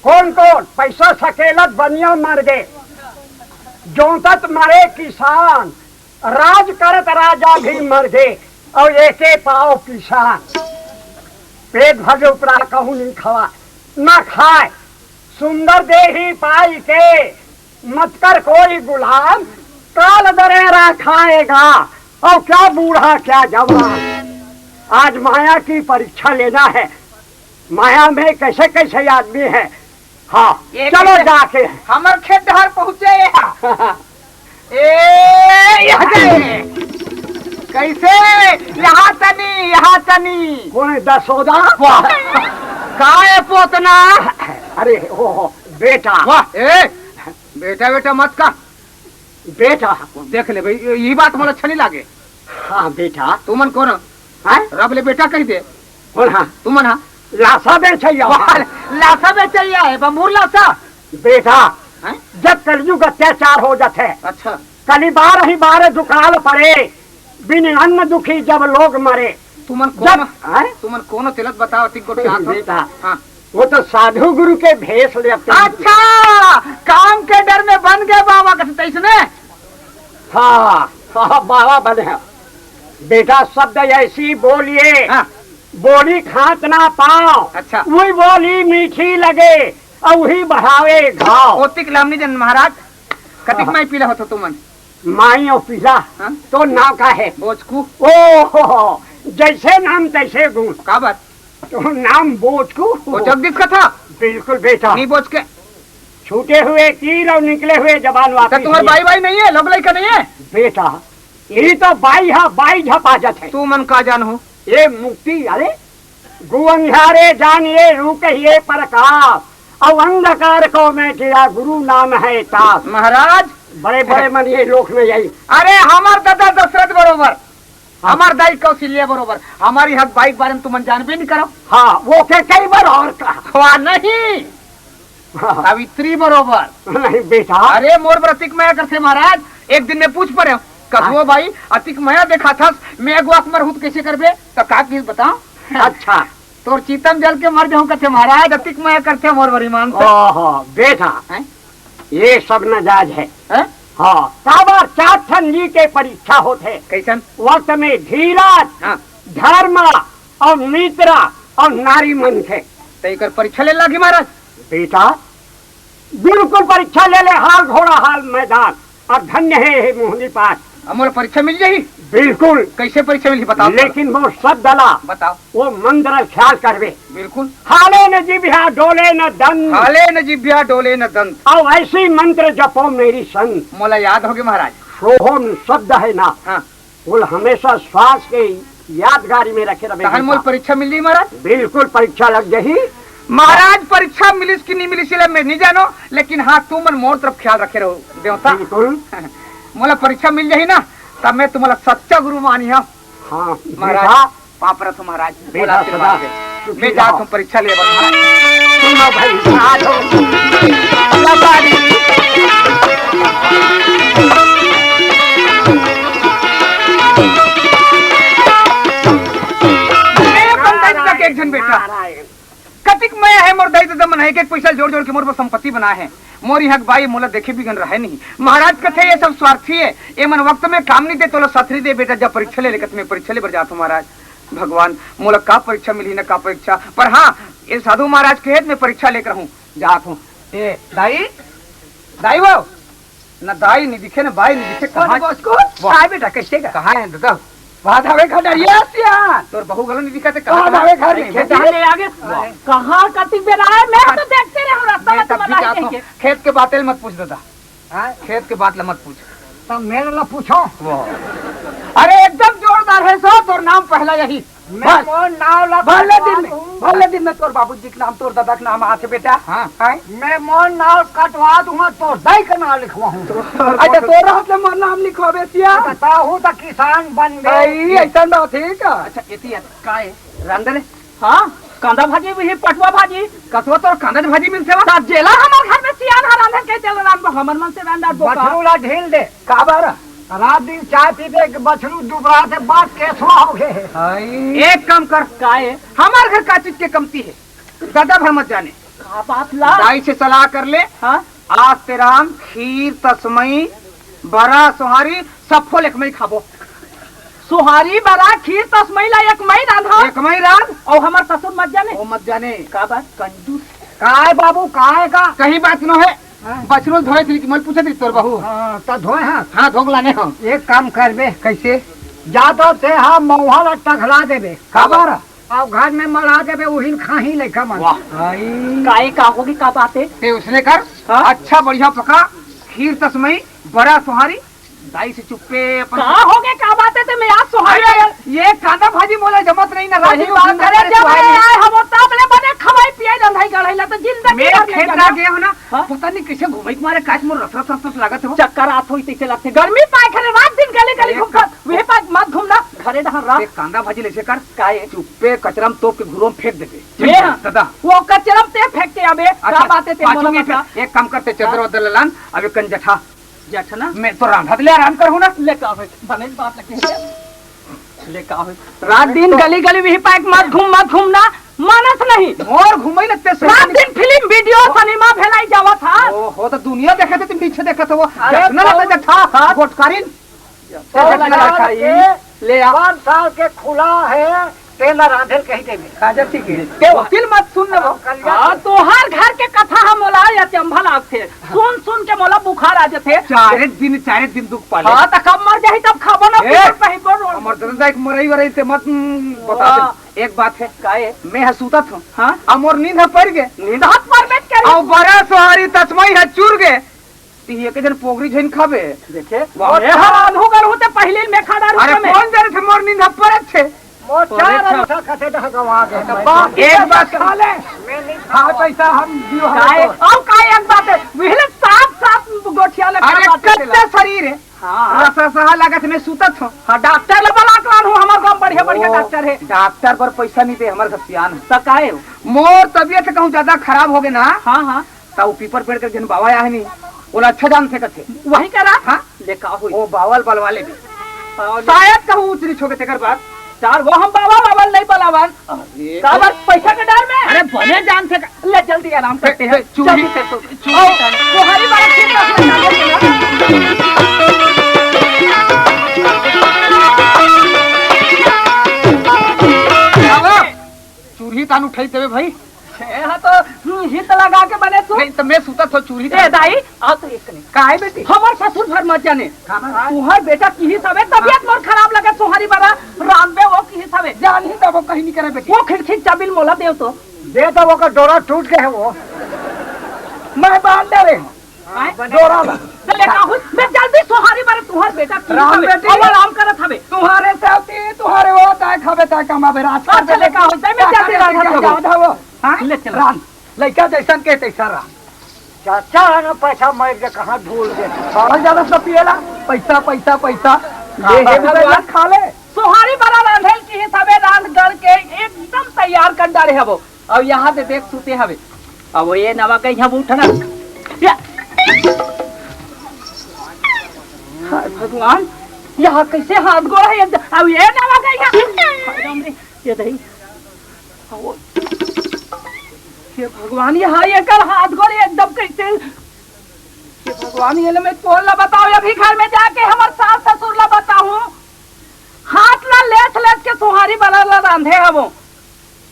[SPEAKER 5] कौन कौन पैसा सकेलत बनिया मर गए जोतत मरे किसान राज करत राजा भी मर गए और एके पाओ किसान पेट भर उपरा कहूँ नहीं खवा न खाए सुंदर देही पाई के मत कर कोई गुलाम काल दरेरा खाएगा और क्या बूढ़ा क्या जवान आज माया की परीक्षा लेना है माया में कैसे कैसे आदमी है हाँ
[SPEAKER 2] ये
[SPEAKER 5] चलो
[SPEAKER 2] कैसे?
[SPEAKER 5] जाके
[SPEAKER 2] हमर खेत हर पहुँचे ए यहाँ गए। कैसे यहाँ तनी
[SPEAKER 5] कौन दसोदा
[SPEAKER 3] काय पोतना
[SPEAKER 5] अरे ओ बेटा
[SPEAKER 3] वाह ए बेटा बेटा मत का
[SPEAKER 5] बेटा
[SPEAKER 3] देख ले भाई ये बात मोला अच्छा नहीं लागे
[SPEAKER 5] हाँ बेटा
[SPEAKER 3] तू मन कौन
[SPEAKER 5] हाँ
[SPEAKER 3] रब ले बेटा कह दे
[SPEAKER 5] कौन हाँ
[SPEAKER 3] तू मन हाँ
[SPEAKER 5] लाशा बेचैया
[SPEAKER 3] लाशा में चाहिए है बमूर लाशा
[SPEAKER 5] बेटा
[SPEAKER 3] हैं?
[SPEAKER 5] जब कलयुग अत्याचार हो जाते
[SPEAKER 3] अच्छा
[SPEAKER 5] कली बार ही बार दुकाल पड़े बिन अन्न दुखी जब लोग मरे
[SPEAKER 3] तू मन
[SPEAKER 5] जब
[SPEAKER 3] कौन
[SPEAKER 5] हैं?
[SPEAKER 3] तू मन कौन तिलक बताओ तिनको क्या था?
[SPEAKER 5] बेटा
[SPEAKER 3] हाँ
[SPEAKER 5] वो तो साधु गुरु के भेष लेते हैं।
[SPEAKER 3] अच्छा काम के डर में बन गए बाबा का इसने
[SPEAKER 5] हाँ हाँ बाबा बने हैं। बेटा शब्द ऐसी बोलिए
[SPEAKER 3] हाँ
[SPEAKER 5] बोली खात ना पाओ
[SPEAKER 3] अच्छा
[SPEAKER 5] वही बोली मीठी लगे और वही बढ़ावे घाव
[SPEAKER 3] ओतिक लामनी जन महाराज कतिक में पीला होता तू मन
[SPEAKER 5] माई और पिला
[SPEAKER 3] हाँ?
[SPEAKER 5] तो नाम का है
[SPEAKER 3] बोचकू
[SPEAKER 5] ओ जैसे नाम तैसे गुण
[SPEAKER 3] का बात
[SPEAKER 5] तो नाम बोचकू
[SPEAKER 3] वो जगदीश का था
[SPEAKER 5] बिल्कुल बेटा
[SPEAKER 3] नहीं बोच के
[SPEAKER 5] छूटे हुए तीर और निकले हुए जबान
[SPEAKER 3] तो
[SPEAKER 5] वापस
[SPEAKER 3] तुम्हारे
[SPEAKER 5] लिए।
[SPEAKER 3] भाई भाई नहीं है लोग का नहीं है
[SPEAKER 5] बेटा ये तो बाई है बाई झपाजत है
[SPEAKER 3] तू मन का जान हो
[SPEAKER 5] ये मुक्ति अरे गुअंधारे जानिए रूप ये प्रकाश और अंधकार को मैं तेरा गुरु नाम है ताप
[SPEAKER 3] महाराज
[SPEAKER 5] बड़े बड़े मन ये लोक में यही
[SPEAKER 3] अरे हमार दादा दशरथ बरोबर हमार दाई कौशल्या बरोबर हमारी हक बाइक बारे में तुम जानबे नहीं करो
[SPEAKER 5] हाँ वो के कई बार और कहा
[SPEAKER 3] हुआ नहीं
[SPEAKER 5] हाँ,
[SPEAKER 3] सावित्री बरोबर
[SPEAKER 5] नहीं बेटा
[SPEAKER 3] अरे मोर प्रतीक मया करते महाराज एक दिन में पूछ पड़े कसो भाई अतिक मया देखा था मैं एगो अकबर हूँ कैसे करबे तो का चीज बताओ
[SPEAKER 5] अच्छा
[SPEAKER 3] तोर चीतम जल के मर जाऊं कथे महाराज अतिक मया करते मोर बरीमान से
[SPEAKER 5] ओहो बेटा
[SPEAKER 3] हैं?
[SPEAKER 5] ये सब नजाज है
[SPEAKER 3] हैं?
[SPEAKER 5] हाँ काबर चार ठंडी के परीक्षा होते
[SPEAKER 3] कैसन
[SPEAKER 5] वक्त में धीरज
[SPEAKER 3] हाँ
[SPEAKER 5] धर्म और मित्र और नारी मन थे
[SPEAKER 3] तो एक परीक्षा ले लगी महाराज
[SPEAKER 5] बेटा बिल्कुल परीक्षा ले ले हाल घोड़ा हाल मैदान और धन्य है मोहनी पास
[SPEAKER 3] अमोल परीक्षा मिल जाही
[SPEAKER 5] बिल्कुल
[SPEAKER 3] कैसे परीक्षा मिली बताओ
[SPEAKER 5] लेकिन वो सब दला
[SPEAKER 3] बताओ
[SPEAKER 5] वो मंत्र ख्याल करवे
[SPEAKER 3] बिल्कुल
[SPEAKER 5] हाले न जिभ्या डोले न दंत
[SPEAKER 3] हाले न जिभ्या डोले न दंत
[SPEAKER 5] और ऐसी मंत्र जपो मेरी संग
[SPEAKER 3] मोला याद होगे महाराज
[SPEAKER 5] सोहम शब्द है ना
[SPEAKER 3] हाँ
[SPEAKER 5] वो हमेशा श्वास के यादगारी में रखे
[SPEAKER 3] तहन
[SPEAKER 5] रहे
[SPEAKER 3] मोल परीक्षा मिल रही महाराज
[SPEAKER 5] बिल्कुल परीक्षा लग गई
[SPEAKER 3] महाराज परीक्षा मिलिस कि नहीं मिलिस ये मैं नहीं जानो लेकिन हाँ तुम मन मोर तरफ ख्याल रखे रहो देवता
[SPEAKER 5] बिल्कुल
[SPEAKER 3] मोला परीक्षा मिल जाही ना तब मैं तुम्हारा सच्चा गुरु मानी हूँ
[SPEAKER 5] हाँ
[SPEAKER 3] महाराज
[SPEAKER 5] बेटा
[SPEAKER 3] पापरा तो महाराज
[SPEAKER 5] बेटा
[SPEAKER 3] बोला आशीर्वाद
[SPEAKER 5] सदा
[SPEAKER 3] दे। मैं जाता हूँ परीक्षा ले महाराज
[SPEAKER 5] सुनो भाई साधो लबारी
[SPEAKER 3] एक जन बेटा कतिक मैं है मोर दई दम है के पैसा जोड़ जोड़ के मोर पर संपत्ति बना है मोरी हक भाई मोला देखे भी गन रहे नहीं महाराज कथे ये सब स्वार्थी है ये मन वक्त में काम नहीं दे तो लो सथरी दे बेटा जब परीक्षा ले लेकर मैं परीक्षा ले बर जाता हूँ महाराज भगवान मोला का परीक्षा मिली ना का परीक्षा पर हाँ ये साधु महाराज के मैं परीक्षा लेकर हूँ जात हूँ ए दाई दाई वो न दाई नहीं दिखे ना भाई नहीं दिखे कहाँ बेटा कैसे का कहाँ है दादा
[SPEAKER 1] बात हवे खड़िया सिया
[SPEAKER 3] तोर बहू गलो नहीं दिखा
[SPEAKER 1] बात हवे खड़ी
[SPEAKER 2] आगे कहाँ कति बेरा है मैं तो देखते रहे हूँ रास्ता में तुम्हारा ही
[SPEAKER 3] खेत के बातें मत पूछ दादा खेत के बात मत पूछ
[SPEAKER 5] तब मेरे ला पूछो
[SPEAKER 3] अरे एकदम जोरदार है सो तोर नाम पहला यही
[SPEAKER 5] मैं कौन नाम ला
[SPEAKER 1] भले दिन में तोर बाबूजी के नाम तोर दादा के नाम आते बेटा
[SPEAKER 3] हाँ
[SPEAKER 5] मैं मोन नाम कटवा दूंगा तो दाई का नाम लिखवा हूँ
[SPEAKER 1] अच्छा तोरा हाथ में नाम लिखवाबे सिया
[SPEAKER 5] बताओ तो किसान बन गए
[SPEAKER 1] ऐसा बात है का
[SPEAKER 3] अच्छा इतनी का है रंदर
[SPEAKER 2] हाँ कांदा भाजी भी पटुआ भाजी
[SPEAKER 3] कसवा तोर कांदा भाजी मिलते वा
[SPEAKER 2] साथ जेला हमारे घर में सियान हराने के चल राम हमर मन से रांदा
[SPEAKER 5] बछरू ला ढील दे
[SPEAKER 1] का बारा
[SPEAKER 5] रात दिन चाय पीते बछरू दुबरा से बात केसवा हो गए
[SPEAKER 3] एक काम कर
[SPEAKER 2] का है
[SPEAKER 3] हमारे घर का चीज के कमती है दादा भर मत जाने
[SPEAKER 2] का बात ला
[SPEAKER 3] दाई से सलाह कर ले
[SPEAKER 2] हाँ
[SPEAKER 3] आज तेरा खीर तस्मई बड़ा सोहारी सब फल एक मई खाबो
[SPEAKER 2] सुहारी बड़ा खीर तस्मई ला एक मई रांधा
[SPEAKER 3] एक मई रात
[SPEAKER 2] और हमार ससुर मत जाने
[SPEAKER 3] ओ मत जाने
[SPEAKER 2] का बात कंजूस
[SPEAKER 5] काय बाबू काय का
[SPEAKER 3] कहीं बात न है बछरू धोए थी मल पूछे थी तोर बहू
[SPEAKER 5] तो धोए हाँ
[SPEAKER 3] हाँ धोक लाने हम
[SPEAKER 5] एक काम करबे
[SPEAKER 3] कैसे
[SPEAKER 5] जा तो ते हाँ मौहा ला टघला देबे
[SPEAKER 3] का बारा
[SPEAKER 5] और घर में मरा देबे उहिन खाही लेखा मन
[SPEAKER 2] काय का होगी का बात है
[SPEAKER 3] ते उसने कर
[SPEAKER 2] हाँ?
[SPEAKER 3] अच्छा बढ़िया पका खीर तस्मई बड़ा सोहारी दाई से चुप्पे
[SPEAKER 2] का होगे का बात है ते मैं आज सुहारी
[SPEAKER 3] ये कांदा भाजी मोला जमत नहीं ना
[SPEAKER 2] सही बात करे जब आए हम ताबले बने खवाई पिए रंधाई गढ़ैला तो जिंदगी
[SPEAKER 3] मेरे खेत ला गए हो ना
[SPEAKER 2] हाँ?
[SPEAKER 3] पता नहीं कैसे घूमे तुम्हारे काच मोर रस रस रस लागत हो
[SPEAKER 2] चक्कर आत होई तैसे लगते गर्मी पाए खले रात दिन गली गली घूमकर वे पाए मत घूमना घरे डहर रात
[SPEAKER 3] एक कांदा भाजी ले से कर
[SPEAKER 2] काए
[SPEAKER 3] चुप्पे कचरम तोप के घुरों फेंक देबे
[SPEAKER 2] ये हाँ।
[SPEAKER 3] दादा
[SPEAKER 2] वो कचरम ते फेंक के आबे का बात है ते
[SPEAKER 3] पाँच
[SPEAKER 2] बोला
[SPEAKER 3] मिनट
[SPEAKER 2] मत
[SPEAKER 3] एक काम करते चदर वदर लान अबे कन जठा
[SPEAKER 2] जठ ना
[SPEAKER 3] मैं तो रांधा ले आराम कर हूं ना
[SPEAKER 2] ले का होई बने बात लगे ले का होई रात दिन गली गली भी पाए मत घूमना मानस नहीं
[SPEAKER 3] और घुमई लगते
[SPEAKER 2] रात दिन फिल्म वीडियो सिनेमा भेलाई जावा था
[SPEAKER 3] ओ हो तो दुनिया देखे थे तुम पीछे देखत हो
[SPEAKER 2] अरे
[SPEAKER 3] जठना लगता जठा गोटकारिन
[SPEAKER 5] ले 5 साल के खुला है तेला रांधेल कही देबे
[SPEAKER 1] खाजा ठीक है
[SPEAKER 3] के वकील मत सुन ले
[SPEAKER 2] तो हर घर के कथा हम मोला या चंभा लाग थे सुन के मोला बुखार आ जाते
[SPEAKER 3] चारे दिन दुख पाले
[SPEAKER 2] हाँ तो कब मर जाही तब खाबो ना
[SPEAKER 3] ए,
[SPEAKER 2] पहबो
[SPEAKER 3] हमर दादा एक मरई वरई से मत बता दे एक बात है
[SPEAKER 2] काए
[SPEAKER 3] मैं है सूतत हूं
[SPEAKER 2] हाँ
[SPEAKER 3] अब मोर नींद है पड़ गए
[SPEAKER 2] नींद हाथ पर में कर
[SPEAKER 3] और बड़ा सोहारी तस्मई है चूर गए ती एक दिन पोगरी झइन खाबे
[SPEAKER 2] देखे
[SPEAKER 3] वाह।
[SPEAKER 2] ए हरान हो गए होते पहले में खड़ा
[SPEAKER 3] अरे
[SPEAKER 2] रुके में
[SPEAKER 3] कौन जाने थे मोर नींद है पड़े थे
[SPEAKER 5] वो चार अच्छा खते ढह गवा गए
[SPEAKER 3] एक बात खा ले
[SPEAKER 5] मैं नहीं
[SPEAKER 3] हाँ पैसा हम दियो
[SPEAKER 2] काए अब काए एक बात है वहले साफ गोठिया ले
[SPEAKER 3] अरे कत्ते शरीर है
[SPEAKER 2] हां
[SPEAKER 3] रसा सहा लागत में सूतत हूं
[SPEAKER 2] हां डॉक्टर ले बला करान हूं हमार गांव बढ़िया बढ़िया डॉक्टर है
[SPEAKER 3] डॉक्टर पर पैसा नहीं दे हमारे सियान है
[SPEAKER 2] तो काए
[SPEAKER 3] मोर तबियत कहूं ज्यादा खराब हो गए ना
[SPEAKER 2] हां हां
[SPEAKER 3] तो पीपर पेड़ कर जन बाबा आया नहीं बोला अच्छा जान थे कथे
[SPEAKER 2] वही करा
[SPEAKER 3] हाँ
[SPEAKER 2] ले का होई
[SPEAKER 3] वो बावल बलवाले भी शायद कहूं ऊंच नीच हो गए तेकर बात
[SPEAKER 2] चार वो हम बाबा नहीं बलावन
[SPEAKER 3] अरे
[SPEAKER 2] का बात पैसा के डर में
[SPEAKER 3] अरे बने जान थे
[SPEAKER 2] ले जल्दी आराम करते हैं
[SPEAKER 3] चूड़ी-
[SPEAKER 2] जल्दी से तुम्हारी बात ठीक
[SPEAKER 3] चूल्ही तान उठाई तबे भाई
[SPEAKER 2] है तो हित लगा के बने तू
[SPEAKER 3] नहीं तो मैं सूतत हो चूल्ही
[SPEAKER 2] ए दाई आ तो एक नहीं
[SPEAKER 3] काहे बेटी
[SPEAKER 2] हमार ससुर भर मत जाने तुहार बेटा की हिसाबे तबियत मोर खराब लगे तुम्हारी बड़ा रांधे वो की हिसाबे
[SPEAKER 3] जान ही तब कहीं नहीं करे बेटी
[SPEAKER 2] वो खिड़की चाबिल मोला देव तो
[SPEAKER 5] दे तो वो का डोरा टूट गए वो
[SPEAKER 3] मैं बांध दे रही हूं
[SPEAKER 2] जोरा ले का हो मैं जल्दी तुम्हारी बारे तुम्हार बेटा की
[SPEAKER 3] राम
[SPEAKER 2] हिसाबे
[SPEAKER 3] बेटी।
[SPEAKER 2] अब आराम करत हवे
[SPEAKER 3] तुम्हारे साथी तुम्हारे वो ताय खाबे ताय कमाबे रात
[SPEAKER 2] अच्छा ले का हो जाए मैं जल्दी रांधा
[SPEAKER 3] हो हां
[SPEAKER 2] ले चल
[SPEAKER 3] रान लइका जैसन के तैसा रहा
[SPEAKER 5] चाचा ना पैसा मार के कहाँ ढूल गए
[SPEAKER 3] और ज्यादा सब पिएला पैसा पैसा पैसा ये भगवान खा ले
[SPEAKER 2] तुम्हारी बड़ा रांधेल की हिसाबे रांध गढ़ के एकदम तैयार कर डाले हबो और यहाँ से देख सुते हवे अब ये नवा कहीं हम उठना या। हाय भगवान, यहाँ कैसे हाथ गोड़ है अब ये नवा कहीं ये दही ये भगवान, यहाँ ये कर हाथ गोड़ एकदम कैसे ये भगवान, ये ले मैं कौन ला बताओ अभी घर में जाके हमारे सास ससुर ला बताऊं, हाथ ला लेथ लेथ के सुहारी बना ला रांधे हवो,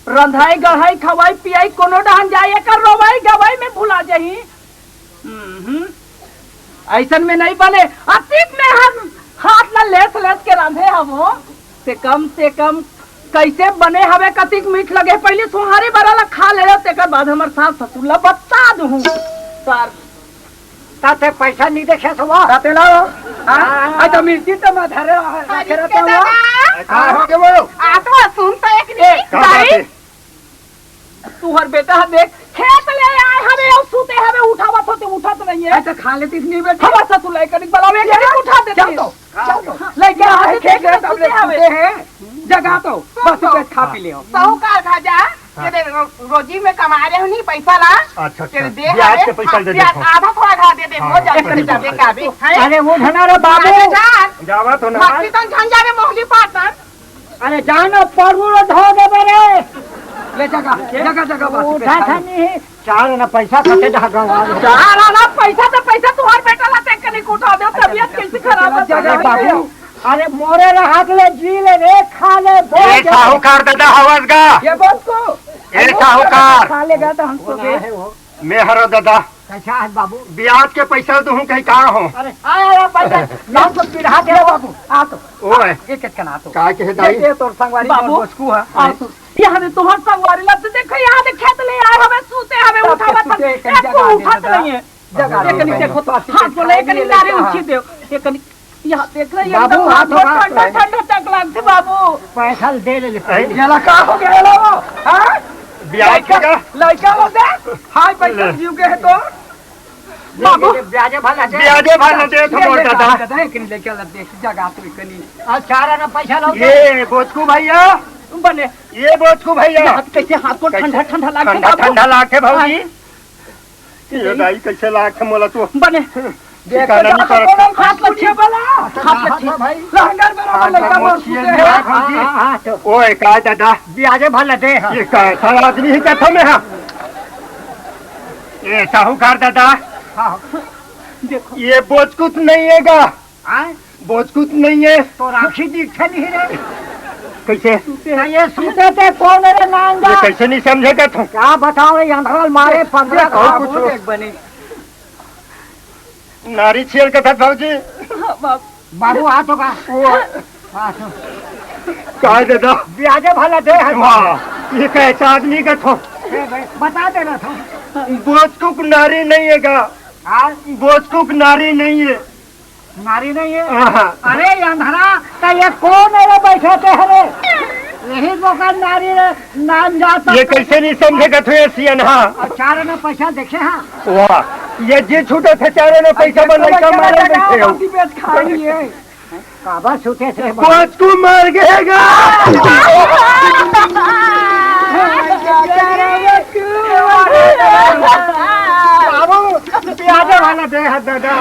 [SPEAKER 2] रंधाई गढ़ाई खवाई पियाई कोनो डान जाए कर रोवाई गवाई में भुला जाही। ऐसन में नहीं बने, अतीत में हम हाथ ला लेथ लेथ के रांधे हवो, से कम कैसे बने हवे, कतिक मीठ लगे, पहले सुहारी बना ला खा ले तेकर बाद हमारे सास ससुर ला बता दूं सर।
[SPEAKER 5] ताते पैसा नहीं देखे तो वो
[SPEAKER 1] ताते लाओ हां तो मिर्ची तो मैं धरे रखे रहता हूं। हां हो गए बोलो
[SPEAKER 4] आत्मा सुनता एक नहीं
[SPEAKER 2] ताई तुहर बेटा देख खेत ले आए हमें और सूते हमें उठावत होते उठत नहीं है।
[SPEAKER 1] अच्छा खा लेती नहीं बेटी
[SPEAKER 2] हमारे साथ तू लेकर बलावे के उठा देती
[SPEAKER 1] चल तो लेके आए खेत में तब ले सूते हैं जगह तो बस पे खा पी ले
[SPEAKER 4] साहूकार खाजा तेरे रोजी में कमा रहे हो नहीं पैसा ला।
[SPEAKER 5] अच्छा
[SPEAKER 4] तेरे दे
[SPEAKER 5] ब्याज के पैसा दे देखो
[SPEAKER 4] आधा थोड़ा खा दे दे हो जाए जाबे का भी
[SPEAKER 5] अरे वो धना रे बाबू
[SPEAKER 4] जान
[SPEAKER 5] जावा तो ना
[SPEAKER 4] मस्ती तो झंझा में मोहली पार्टनर
[SPEAKER 5] अरे जानो परमू धो दे बरे
[SPEAKER 1] ले जगह बस
[SPEAKER 5] उठा थानी चार ना पैसा कटे दा गांव
[SPEAKER 2] चार आना पैसा तुहर बेटा ला टेक नहीं उठा दे, तबीयत कैसे खराब हो
[SPEAKER 1] जगह
[SPEAKER 2] जाए।
[SPEAKER 1] बाबू
[SPEAKER 5] अरे मोरे हाथ ले जी ले रे खा ले
[SPEAKER 3] ये साहूकार दादा हवस गा,
[SPEAKER 1] ये बात को
[SPEAKER 3] ये साहूकार
[SPEAKER 1] खा लेगा तो हमको दे
[SPEAKER 3] मैं हरो दादा
[SPEAKER 5] कैसा है बाबू
[SPEAKER 3] ब्याज के पैसा दूं कहीं कहाँ हो।
[SPEAKER 5] अरे आया पैसा नाम तो पिढ़ा के बाबू
[SPEAKER 1] आ तो
[SPEAKER 3] ओए
[SPEAKER 1] एक एक कना तो
[SPEAKER 3] का कहे दाई
[SPEAKER 1] ये तोर संगवारी
[SPEAKER 2] बाबू,
[SPEAKER 1] और बसकू है
[SPEAKER 2] आ तू यहाँ से तुहर संगवारी ला देखो यहाँ से खेत ले आए हमें सूते हमें उठावत
[SPEAKER 1] सूते, एक
[SPEAKER 2] एक
[SPEAKER 1] जगह
[SPEAKER 2] उठत
[SPEAKER 1] दे
[SPEAKER 2] नहीं है।
[SPEAKER 1] जगह
[SPEAKER 2] एक नहीं देखो तो हाथ बोले एक नहीं नारे उठी दे एक नहीं यहाँ देख रहे हैं
[SPEAKER 1] बाबू,
[SPEAKER 2] एकदम
[SPEAKER 1] हाथ
[SPEAKER 2] हाथ
[SPEAKER 1] होगा।
[SPEAKER 2] ठंडा ठंडा तक लगते बाबू।
[SPEAKER 5] पैसा दे ले
[SPEAKER 1] ये लका हो गया लो हां
[SPEAKER 3] ब्याज का
[SPEAKER 1] लड़का हो दे हाय पैसा जीव के है तो
[SPEAKER 2] बाबू
[SPEAKER 5] ब्याजे भला दे
[SPEAKER 3] ब्याजे भला दे तो मोर दादा
[SPEAKER 1] दादा एक नहीं लेके लग देख जगह तो कनी
[SPEAKER 5] आज चार ना पैसा लो
[SPEAKER 3] ये बोचकू भैया
[SPEAKER 2] बने
[SPEAKER 3] ये बोचकू भैया
[SPEAKER 2] हाथ कैसे हाथ को ठंडा ठंडा
[SPEAKER 3] ठंडा
[SPEAKER 2] लगते
[SPEAKER 3] ठंडा लाके भौजी ये दाई कैसे लाके मोला तू
[SPEAKER 2] बने
[SPEAKER 3] ठिकाना नहीं पड़ता।
[SPEAKER 2] हाथ लच्छे वाला हाथ लच्छे
[SPEAKER 5] भाई
[SPEAKER 1] लहंगर में लड़का मोर सूते है
[SPEAKER 5] हां तो
[SPEAKER 3] ओए का दादा
[SPEAKER 5] ब्याजे भला दे
[SPEAKER 3] ये कैसा आदमी है कथा में है ये साहूकार दादा
[SPEAKER 2] देखो
[SPEAKER 3] ये बोचकुत नहीं है गा,
[SPEAKER 5] आए
[SPEAKER 3] बोचकुत नहीं है
[SPEAKER 5] तो राखी दीक्षा नहीं रे
[SPEAKER 3] कैसे
[SPEAKER 5] ये सूते थे कौन रे
[SPEAKER 3] ये
[SPEAKER 5] नांगा
[SPEAKER 3] कैसे नहीं समझेगा तू
[SPEAKER 5] क्या बताओ ये अंधरल मारे 15
[SPEAKER 3] और कुछ लो।
[SPEAKER 1] एक बनी
[SPEAKER 3] नारी छेल कथा भौजी
[SPEAKER 5] बाबू हाथ होगा
[SPEAKER 3] का दादा
[SPEAKER 5] ब्याजे भला दे
[SPEAKER 3] वाह ये कैसा आदमी का थो
[SPEAKER 5] बता देना था
[SPEAKER 3] बोचकुक नारी नहीं है गा,
[SPEAKER 5] आज
[SPEAKER 3] बोचकुक नारी नहीं है।
[SPEAKER 5] नारी नहीं है
[SPEAKER 3] आहा,
[SPEAKER 5] अरे ये अंधरा का ये कौन है बैठे थे रे यही बोका नारी रे नाम जाता
[SPEAKER 3] ये कैसे नहीं समझेगा तू ये सियनहा
[SPEAKER 5] और चार ना पैसा देखे हाँ
[SPEAKER 3] वाह ये जे छूटे थे चारों ने पैसा बनाई का मारे बैठे हो
[SPEAKER 1] पेट खा रही है
[SPEAKER 5] काबा सूते थे
[SPEAKER 3] बोचकू मर गएगा
[SPEAKER 5] बाबू ब्याजे वाला दे हाथ दादा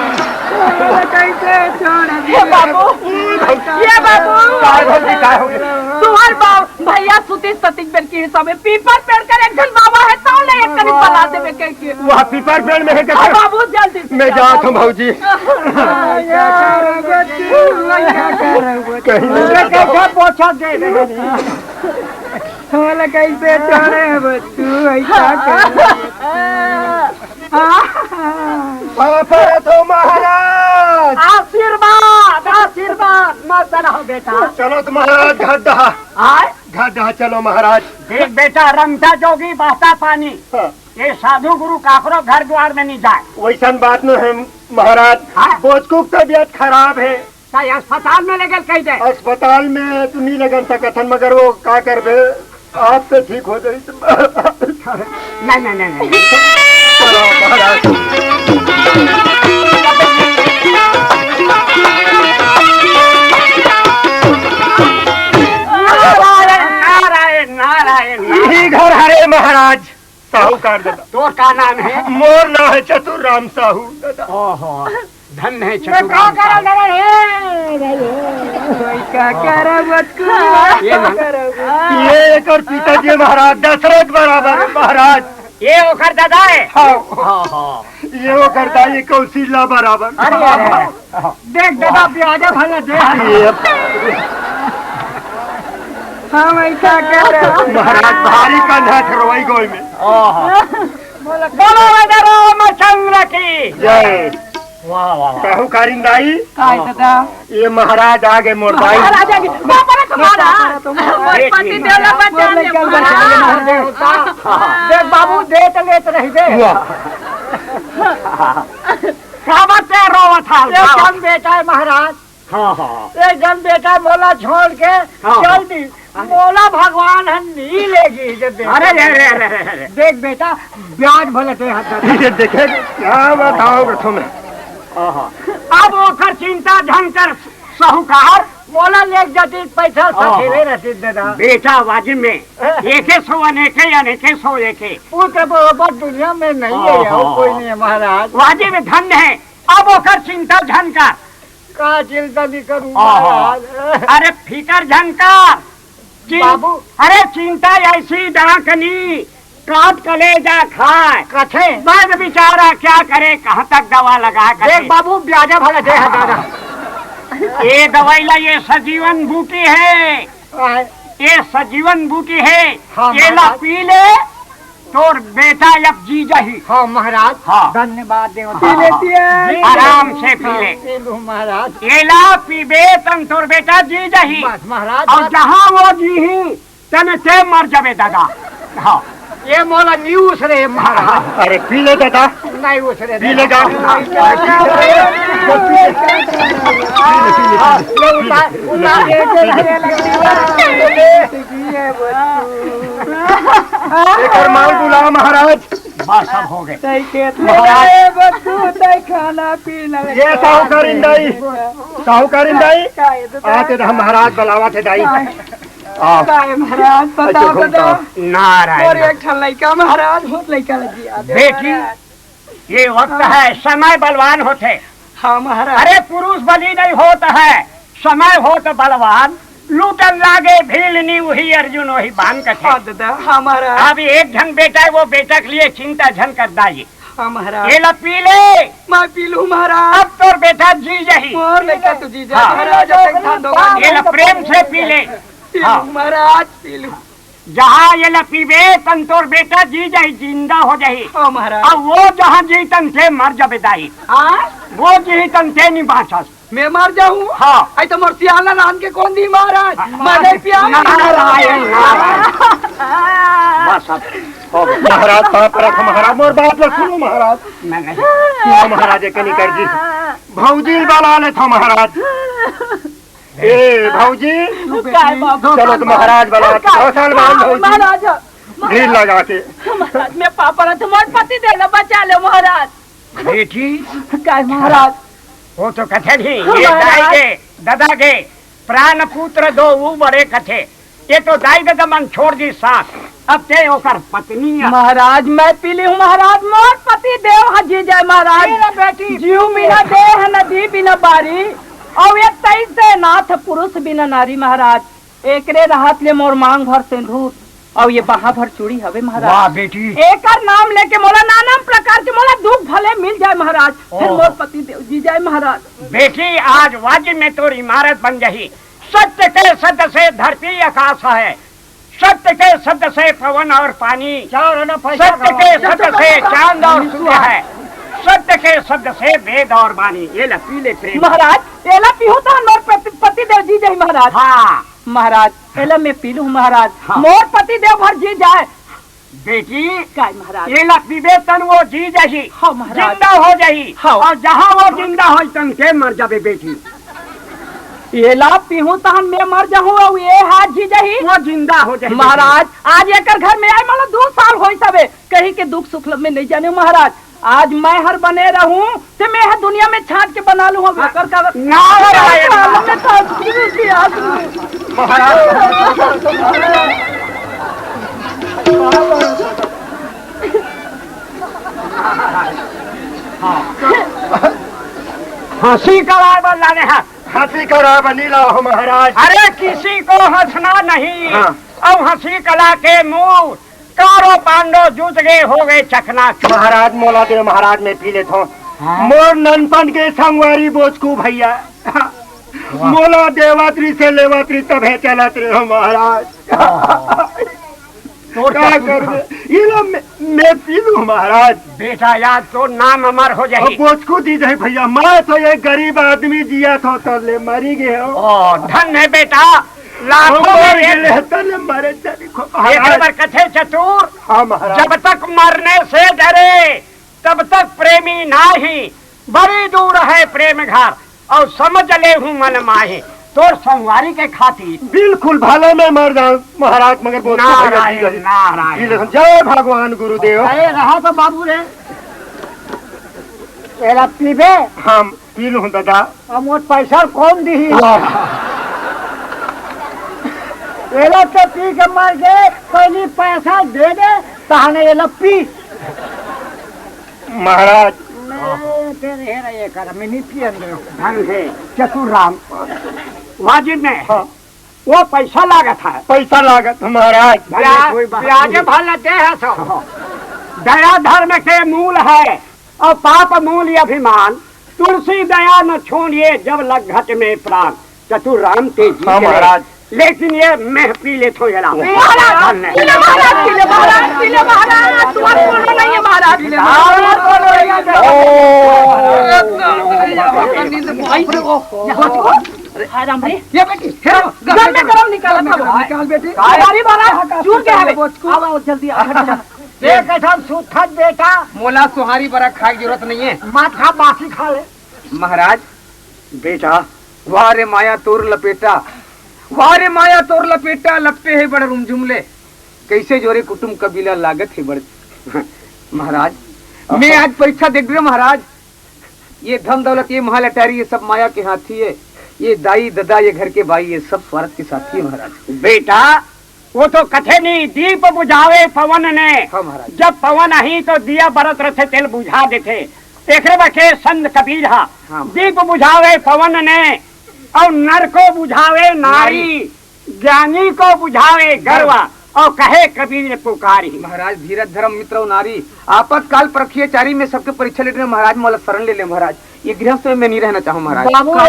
[SPEAKER 1] कैसे छोड़
[SPEAKER 2] ये बाबू ये बाबू
[SPEAKER 3] काय हो गया
[SPEAKER 2] तुहर बाप भैया सुती सतीक बेर के हिसाब में पीपर पेड़ कर एक जन बाबा है तो ले एक करीब बना देवे के के
[SPEAKER 3] वहाँ पीपर पेड़ में है
[SPEAKER 2] आ
[SPEAKER 3] क्या
[SPEAKER 2] बाबू जल्दी से
[SPEAKER 3] मैं जाता हूँ भौजी कहीं
[SPEAKER 5] कैसे पोछा दे दे
[SPEAKER 1] वाला कैसे छोड़े बच्चू ऐसा
[SPEAKER 3] पर तो महाराज
[SPEAKER 5] आशीर्वाद आशीर्वाद मत रहो बेटा
[SPEAKER 3] चलो तो महाराज गड्ढा
[SPEAKER 5] आए
[SPEAKER 3] गड्ढा चलो महाराज
[SPEAKER 5] देख बेटा रमता जोगी बहता पानी
[SPEAKER 3] हाँ,
[SPEAKER 5] ये साधु गुरु काकरो घर द्वार में नहीं जाए
[SPEAKER 3] वैसन बात न है महाराज
[SPEAKER 5] हाँ।
[SPEAKER 3] बोचकुक तबियत खराब है
[SPEAKER 5] चाहे अस्पताल में लेकर कह दे
[SPEAKER 3] अस्पताल में तुम ही लगन सकथन मगर वो का करबे आप तो ठीक हो जाए
[SPEAKER 5] नहीं
[SPEAKER 3] चलो महाराज
[SPEAKER 5] नारायण नारायण नारायण
[SPEAKER 3] यही घर हरे महाराज
[SPEAKER 5] साहूकार दादा।
[SPEAKER 3] तो क्या नाम है?
[SPEAKER 5] मोर ना है चतुर राम साहू दादा।
[SPEAKER 3] ओहो धन है
[SPEAKER 5] मैं क्या करा दादा
[SPEAKER 1] क्या करब
[SPEAKER 5] ये एक और पिताजी महाराज दशरथ बराबर है महाराज।
[SPEAKER 3] ये ओकर दादा है।
[SPEAKER 5] हाँ ये वो करता है, ये कौशल्या बराबर।
[SPEAKER 3] देख दादा प्याजा भला दे।
[SPEAKER 1] हम ऐसा कर
[SPEAKER 5] महाराज भारी कंधा थरवाई गोई में।
[SPEAKER 3] बोलो रामचंद्र की
[SPEAKER 5] जय।
[SPEAKER 3] वाह वाह
[SPEAKER 5] कहू कारिंदाई
[SPEAKER 1] काय दादा
[SPEAKER 5] ये महाराज आगे मोरबाई।
[SPEAKER 2] राजा की बाबा तुम्हारा मोर पति देवला बचा ले
[SPEAKER 3] देख बाबू देख लेत रही दे। काबत से रोवा था एक जन बेटा है महाराज। एक जन बेटा मोला छोड़ के चल दी। मोला भगवान है नहीं लेगी। अरे देख बेटा ब्याज भले दे
[SPEAKER 5] ये देखे क्या बताओगे तुम्हें।
[SPEAKER 3] अब ओकर चिंता झंकर साहूकार मोला ले जाती पैसा सखेले रहती दादा। बेटा वाजिब में एके सौ अनेके अनेके सौ एके पुत्र बराबर दुनिया में नहीं है और कोई नहीं है महाराज। वाजिब में धन है। अब ओकर चिंता झंकर का चिंता नहीं करूँ महाराज। अरे फिकर झंकर बाबू। अरे चिंता ऐसी डाकनी काट कलेजा खाए कथे बाद बेचारा क्या करे कहाँ तक दवा लगा करे। बाबू ब्याजा भला दे दादा। ये दवाई ला ये सजीवन बूटी है। ये सजीवन बूटी है। ये ला पी ले तोर बेटा अब जी जाही। हाँ महाराज। हाँ
[SPEAKER 5] धन्यवाद देव।
[SPEAKER 3] आराम से पी ले महाराज। ये ला पीबे तन तोर बेटा जी जाही महाराज। और जहाँ वो जी ही तन ते मर जावे दादा। हाँ ये मोला न्यूज रे महाराज।
[SPEAKER 5] अरे पी ले दादा।
[SPEAKER 3] नहीं उस रे
[SPEAKER 5] पी ले एक माल बुला महाराज।
[SPEAKER 3] बस सब हो गए
[SPEAKER 1] खाना पीना
[SPEAKER 5] ये साहूकार इंदाई आते हम महाराज बुलावा थे दाई।
[SPEAKER 1] महाराज पता बता और
[SPEAKER 3] नारायण
[SPEAKER 1] एक ठन लड़का महाराज बहुत लड़का लगी
[SPEAKER 3] बेटी ये वक्त है समय बलवान होते।
[SPEAKER 1] हाँ महाराज।
[SPEAKER 3] अरे पुरुष बली नहीं होता है समय हो तो बलवान लूटन लागे भीलनी वही अर्जुन वही बांध कर।
[SPEAKER 1] हाँ दादा। हाँ महाराज।
[SPEAKER 3] अब एक झन बेटा है वो बेटा के लिए चिंता झन कर दाई।
[SPEAKER 1] हाँ महाराज।
[SPEAKER 3] ये ला पी ले।
[SPEAKER 1] मैं पी लूँ महाराज।
[SPEAKER 3] अब तो बेटा जी जाही।
[SPEAKER 1] और लड़का तो जी जा
[SPEAKER 3] हाँ।
[SPEAKER 1] महाराज।
[SPEAKER 3] ये ला प्रेम से पी ले। हाँ।
[SPEAKER 1] महाराज पी लूँ।
[SPEAKER 3] जहाँ ये ला पीबे तन तोर बेटा जी जाही जिंदा हो जाही।
[SPEAKER 1] हाँ महाराज।
[SPEAKER 3] अब वो जहाँ जी तन से मर जाबे दाई। वो जी तन से नहीं बाँचस।
[SPEAKER 1] मैं मर जाऊँ।
[SPEAKER 3] हाँ
[SPEAKER 1] आई तो मोरसियाला नाम के कौन दी महाराज। मैं पिया
[SPEAKER 3] नारायण नारायण। बस अब हो गया
[SPEAKER 5] महाराज पाप रखो महाराज। मोर बात लो सुनो महाराज।
[SPEAKER 3] मैं नहीं
[SPEAKER 5] सुनो महाराज के नहीं कर जी भौजी बना ले था महाराज। ए भौजी चलो तो महाराज बना 2 साल बाद भौजी
[SPEAKER 2] महाराज
[SPEAKER 5] भीड़ लगा के।
[SPEAKER 2] महाराज मैं पापा तुम्हारे पति देना बचा ले महाराज।
[SPEAKER 3] बेटी
[SPEAKER 2] काय महाराज
[SPEAKER 3] वो तो कथे नहीं ये दाई के दादा के प्राण पुत्र दो वो बड़े कथे। ये तो दाई दादा मन छोड़ दी सास। अब ते ओकर पत्नी है।
[SPEAKER 2] महाराज मैं पीली हूँ महाराज। मोर पति देव हजी जाए महाराज।
[SPEAKER 3] बेटी
[SPEAKER 2] जीव बिना देह नदी बिना बारी और ये 23 नाथ पुरुष बिना नारी महाराज। एकरे राहत ले मोर मांग भर सिंदूर और ये बाहा भर चूड़ी हवे
[SPEAKER 3] वाह
[SPEAKER 2] महाराज।
[SPEAKER 3] बेटी
[SPEAKER 2] एकर नाम लेके मोला नाना प्रकार के मोला दुख भले मिल जाए महाराज। फिर मोर पति देव जी जाए महाराज।
[SPEAKER 3] बेटी आज वाजिब में तोर इमारत बन गई। सत्य के सत्य से धरती आकाश है। सत्य के सत्य से पवन और पानी। सत्य के सत्य से चांद और सूर्य है। सत्य के शब्द से वेद और वाणी। ये ला पी ले प्रेम
[SPEAKER 2] महाराज एला पीहू तो मोर पति देव जी जाए महाराज।
[SPEAKER 3] हाँ
[SPEAKER 2] महाराज एला मैं पी लूँ महाराज।
[SPEAKER 3] हाँ।
[SPEAKER 2] मोर पति देव भर जी जाए।
[SPEAKER 3] बेटी
[SPEAKER 2] काय महाराज।
[SPEAKER 3] ये ला पीबे तन वो जी जाही।
[SPEAKER 2] हाँ महाराज।
[SPEAKER 3] जिंदा हो जाही।
[SPEAKER 2] हाँ।
[SPEAKER 3] और जहाँ वो जिंदा हो तन के मर जाबे बेटी।
[SPEAKER 2] ये ला पीहू तो मैं मर जाऊँ और ये हाथ जी जाही
[SPEAKER 3] वो जिंदा हो जाही।
[SPEAKER 2] महाराज आज एकर घर में आए मतलब 2 साल हो सबे कहीं के दुख सुख में नहीं जाने महाराज। आज मैं हर बने रहूं तो मैं हर दुनिया में छाट के बना लूँ।
[SPEAKER 3] नारायण
[SPEAKER 5] हंसी करा बल्ला ने
[SPEAKER 7] हंसी करा बनी लाओ महाराज।
[SPEAKER 5] अरे किसी को हंसना नहीं।
[SPEAKER 7] हाँ।
[SPEAKER 5] अब हंसी कला के मुंह कारो पांडो जुट गए हो गए चखना।
[SPEAKER 7] महाराज मोला दे महाराज में पी लेता हूँ। मोर ननपन के संगवारी बोचकू भैया मोला देवात्री से लेवात्री तब चलत रहे हो महाराज। क्या कर ये लो मैं पी लूँ महाराज।
[SPEAKER 5] बेटा याद तो नाम अमर हो जाए।
[SPEAKER 7] बोचकू दी जाए भैया। मैं तो ये गरीब आदमी जिया था तो ले मरी गए हो।
[SPEAKER 5] धन है बेटा लाखों में एक
[SPEAKER 7] मरे
[SPEAKER 5] नंबर कथे चतुर।
[SPEAKER 7] हाँ महाराज।
[SPEAKER 5] जब तक मरने से डरे तब तक प्रेमी नाही। बड़ी दूर है प्रेम घर और समझ ले हूँ मन माहे। तो संवारी के खातिर
[SPEAKER 7] बिल्कुल भले में मर जाऊं महाराज मगर
[SPEAKER 5] नारायण नारायण।
[SPEAKER 7] जय भगवान गुरुदेव।
[SPEAKER 5] रहा तो बाबू रे तेरा पीबे
[SPEAKER 7] हम पी लूँ दादा।
[SPEAKER 5] मोट पैसा कौन दी एला तो पी के मर गए पहली पैसा दे दे तहने एला पी
[SPEAKER 7] महाराज।
[SPEAKER 5] तेरे कर मिनी ढंग है चतुर राम वाजिब में।
[SPEAKER 7] हाँ।
[SPEAKER 5] वो पैसा लागत है।
[SPEAKER 7] पैसा लागत महाराज।
[SPEAKER 5] ब्याज भल दे है सो। दया धर्म के मूल है और पाप मूल अभिमान। तुलसी दया न छोड़िए जब लग घट में प्राण। चतुर राम तेजी।
[SPEAKER 7] हाँ महाराज।
[SPEAKER 5] लेकिन ये मैं पी ले तो जरा
[SPEAKER 1] ये बेटी गरम निकाल बेटी। जल्दी
[SPEAKER 5] सूखत बेटा
[SPEAKER 3] मोला सुहारी बरा खाए की जरूरत नहीं है।
[SPEAKER 5] माथा बासी खा ले
[SPEAKER 3] महाराज। बेटा वाह रे माया तोर लपेटा। वाह रे माया तोर लपेटा लपटे है बड़े रूम जुमले। कैसे जोरे कुटुंब कबीला लागत है बड़े। महाराज मैं आज परीक्षा देख रही हूँ महाराज। ये धन दौलत ये महल अटारी ये सब माया के हाथी है। ये दाई ददा ये घर के भाई ये सब स्वार्थ के साथी है महाराज।
[SPEAKER 5] बेटा वो तो कथे नहीं दीप बुझावे पवन ने।
[SPEAKER 3] हाँ महाराज।
[SPEAKER 5] जब पवन आई तो दिया बरत रथे तेल बुझा देते। एक बखे संत कबीर हा।
[SPEAKER 3] हाँ।
[SPEAKER 5] दीप बुझावे पवन ने और नर को बुझावे नारी। ज्ञानी को बुझावे गरवा और कहे कबीर ने पुकारी।
[SPEAKER 3] महाराज धीरज धर्म मित्र नारी आपातकाल प्रखिय चारी में सबके परीक्षा लेने महाराज मोला शरण ले ले महाराज। ये गृहस्थ में नहीं रहना चाहूँ महाराज।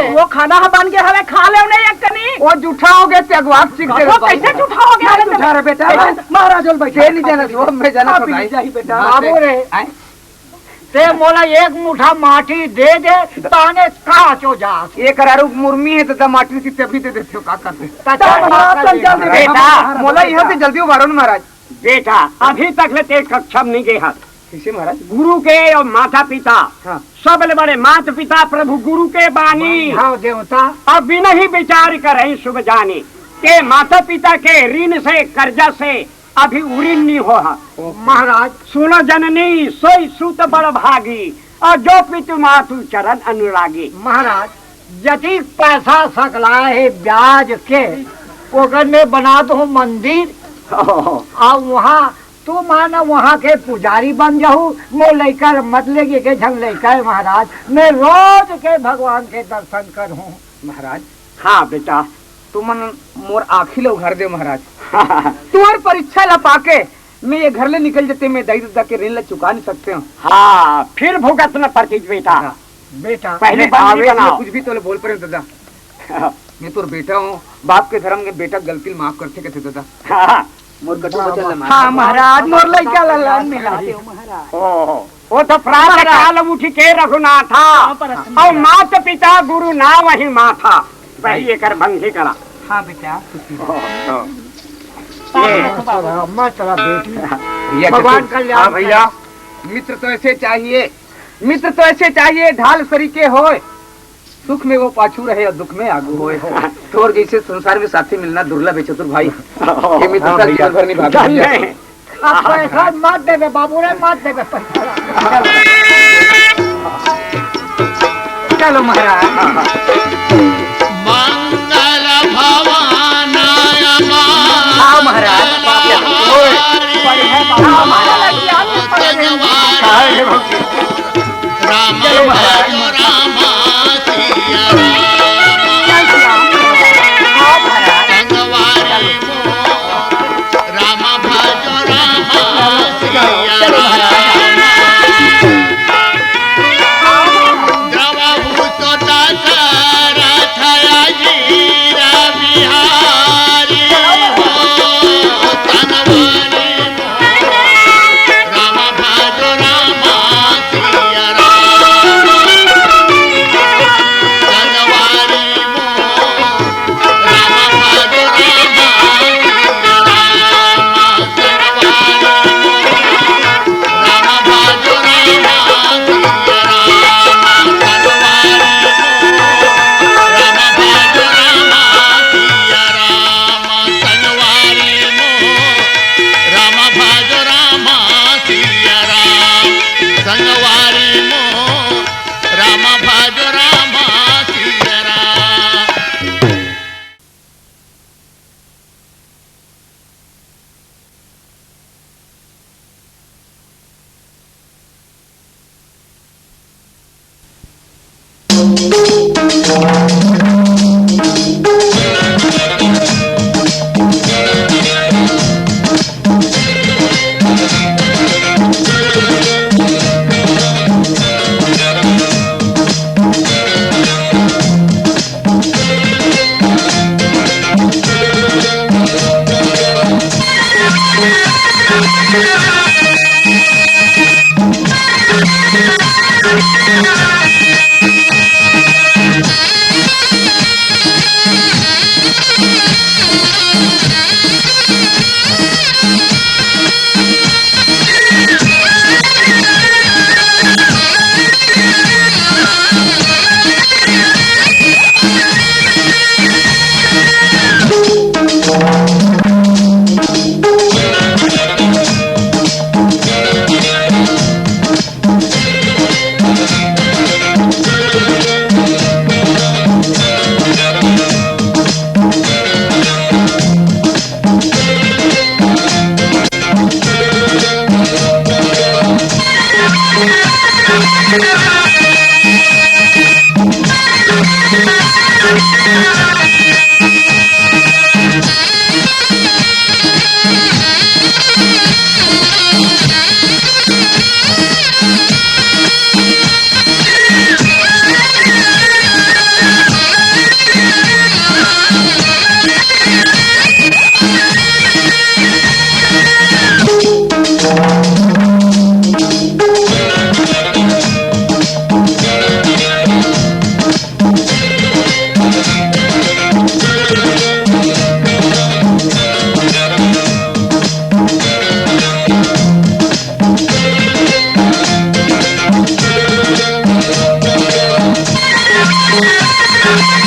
[SPEAKER 2] वो खाना बन के हमें खा ले नहीं एक कनी।
[SPEAKER 3] वो जूठा हो गया त्यागवाद सीख दे।
[SPEAKER 2] कैसे झूठा हो गया
[SPEAKER 3] जूठा रे बेटा महाराज बैठे नहीं जाना वो मैं जाना बेटा।
[SPEAKER 5] बाबू रे ते मोला एक मुठा माटी दे दे ताने कहा चो जा।
[SPEAKER 3] एक अरारू मुर्मी है तो माटी की तभी दे देते हो का करते
[SPEAKER 5] बेटा
[SPEAKER 3] मोला यहाँ से जल्दी उबारो ना महाराज।
[SPEAKER 5] बेटा अभी तक ले ते सक्षम नहीं गए।
[SPEAKER 3] किसे महाराज?
[SPEAKER 5] गुरु के और माता पिता।
[SPEAKER 3] हाँ।
[SPEAKER 5] सब बड़े माता पिता प्रभु गुरु के बानी। हाँ देवता अब बिना ही विचार कर शुभ जाने के माता पिता के ऋण से कर्जा से अभी उऋण नहीं हो। महाराज सुनो जननी सोई सुत बड़ भागी और जो पितु मातु चरण अनुरागी। महाराज जति पैसा सकला है ब्याज के ओकर में बना दो मंदिर और वहाँ तू माना वहाँ के पुजारी बन जाऊ। वो लेकर मत लेके के झंग लेकर महाराज मैं रोज के भगवान के दर्शन करूँ
[SPEAKER 3] महाराज।
[SPEAKER 5] हाँ बेटा
[SPEAKER 3] तुमन मोर आखिल उघार दे महाराज। तुम्हारी परीक्षा ला पाके मैं ये घर ले निकल जाते मैं दाई दादा के ऋण ला चुका नहीं सकते हूँ।
[SPEAKER 5] हाँ फिर भुगतना पड़ती बेटा। बेटा पहले
[SPEAKER 3] कुछ भी तो बोल पड़े दादा। मैं तो बेटा हूँ बाप के धर्म के बेटा गलती माफ करते कहते दादा। मोर कटु बचल
[SPEAKER 1] हाँ महाराज मोर लइका ला मिला देव महाराज।
[SPEAKER 5] वो तो प्रातः काल उठ के रघुनाथा और माता पिता गुरु ना वही माथा वही एक बंधी करा।
[SPEAKER 1] हाँ बेटा
[SPEAKER 3] भगवान कल्याण भैया। मित्र तो ऐसे चाहिए मित्र तो ऐसे चाहिए ढाल सरीके होए। सुख में वो पाछू रहे और दुख में आगू होए। तो और जैसे संसार में साथी मिलना दुर्लभ है चतुर भाई। ये मित्रता जीवन भर निभाते हैं।
[SPEAKER 5] आप पैसा मत देवे बाबू रे मत देवे पैसा।
[SPEAKER 3] चलो महाराज।
[SPEAKER 6] मंगल भवानाय
[SPEAKER 3] आओ महाराज।
[SPEAKER 6] Ram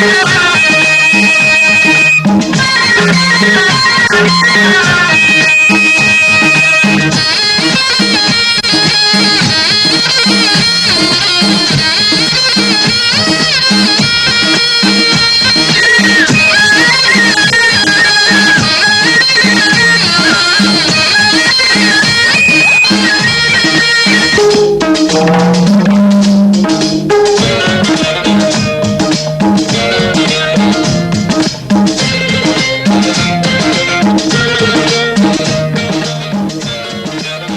[SPEAKER 6] Thank you.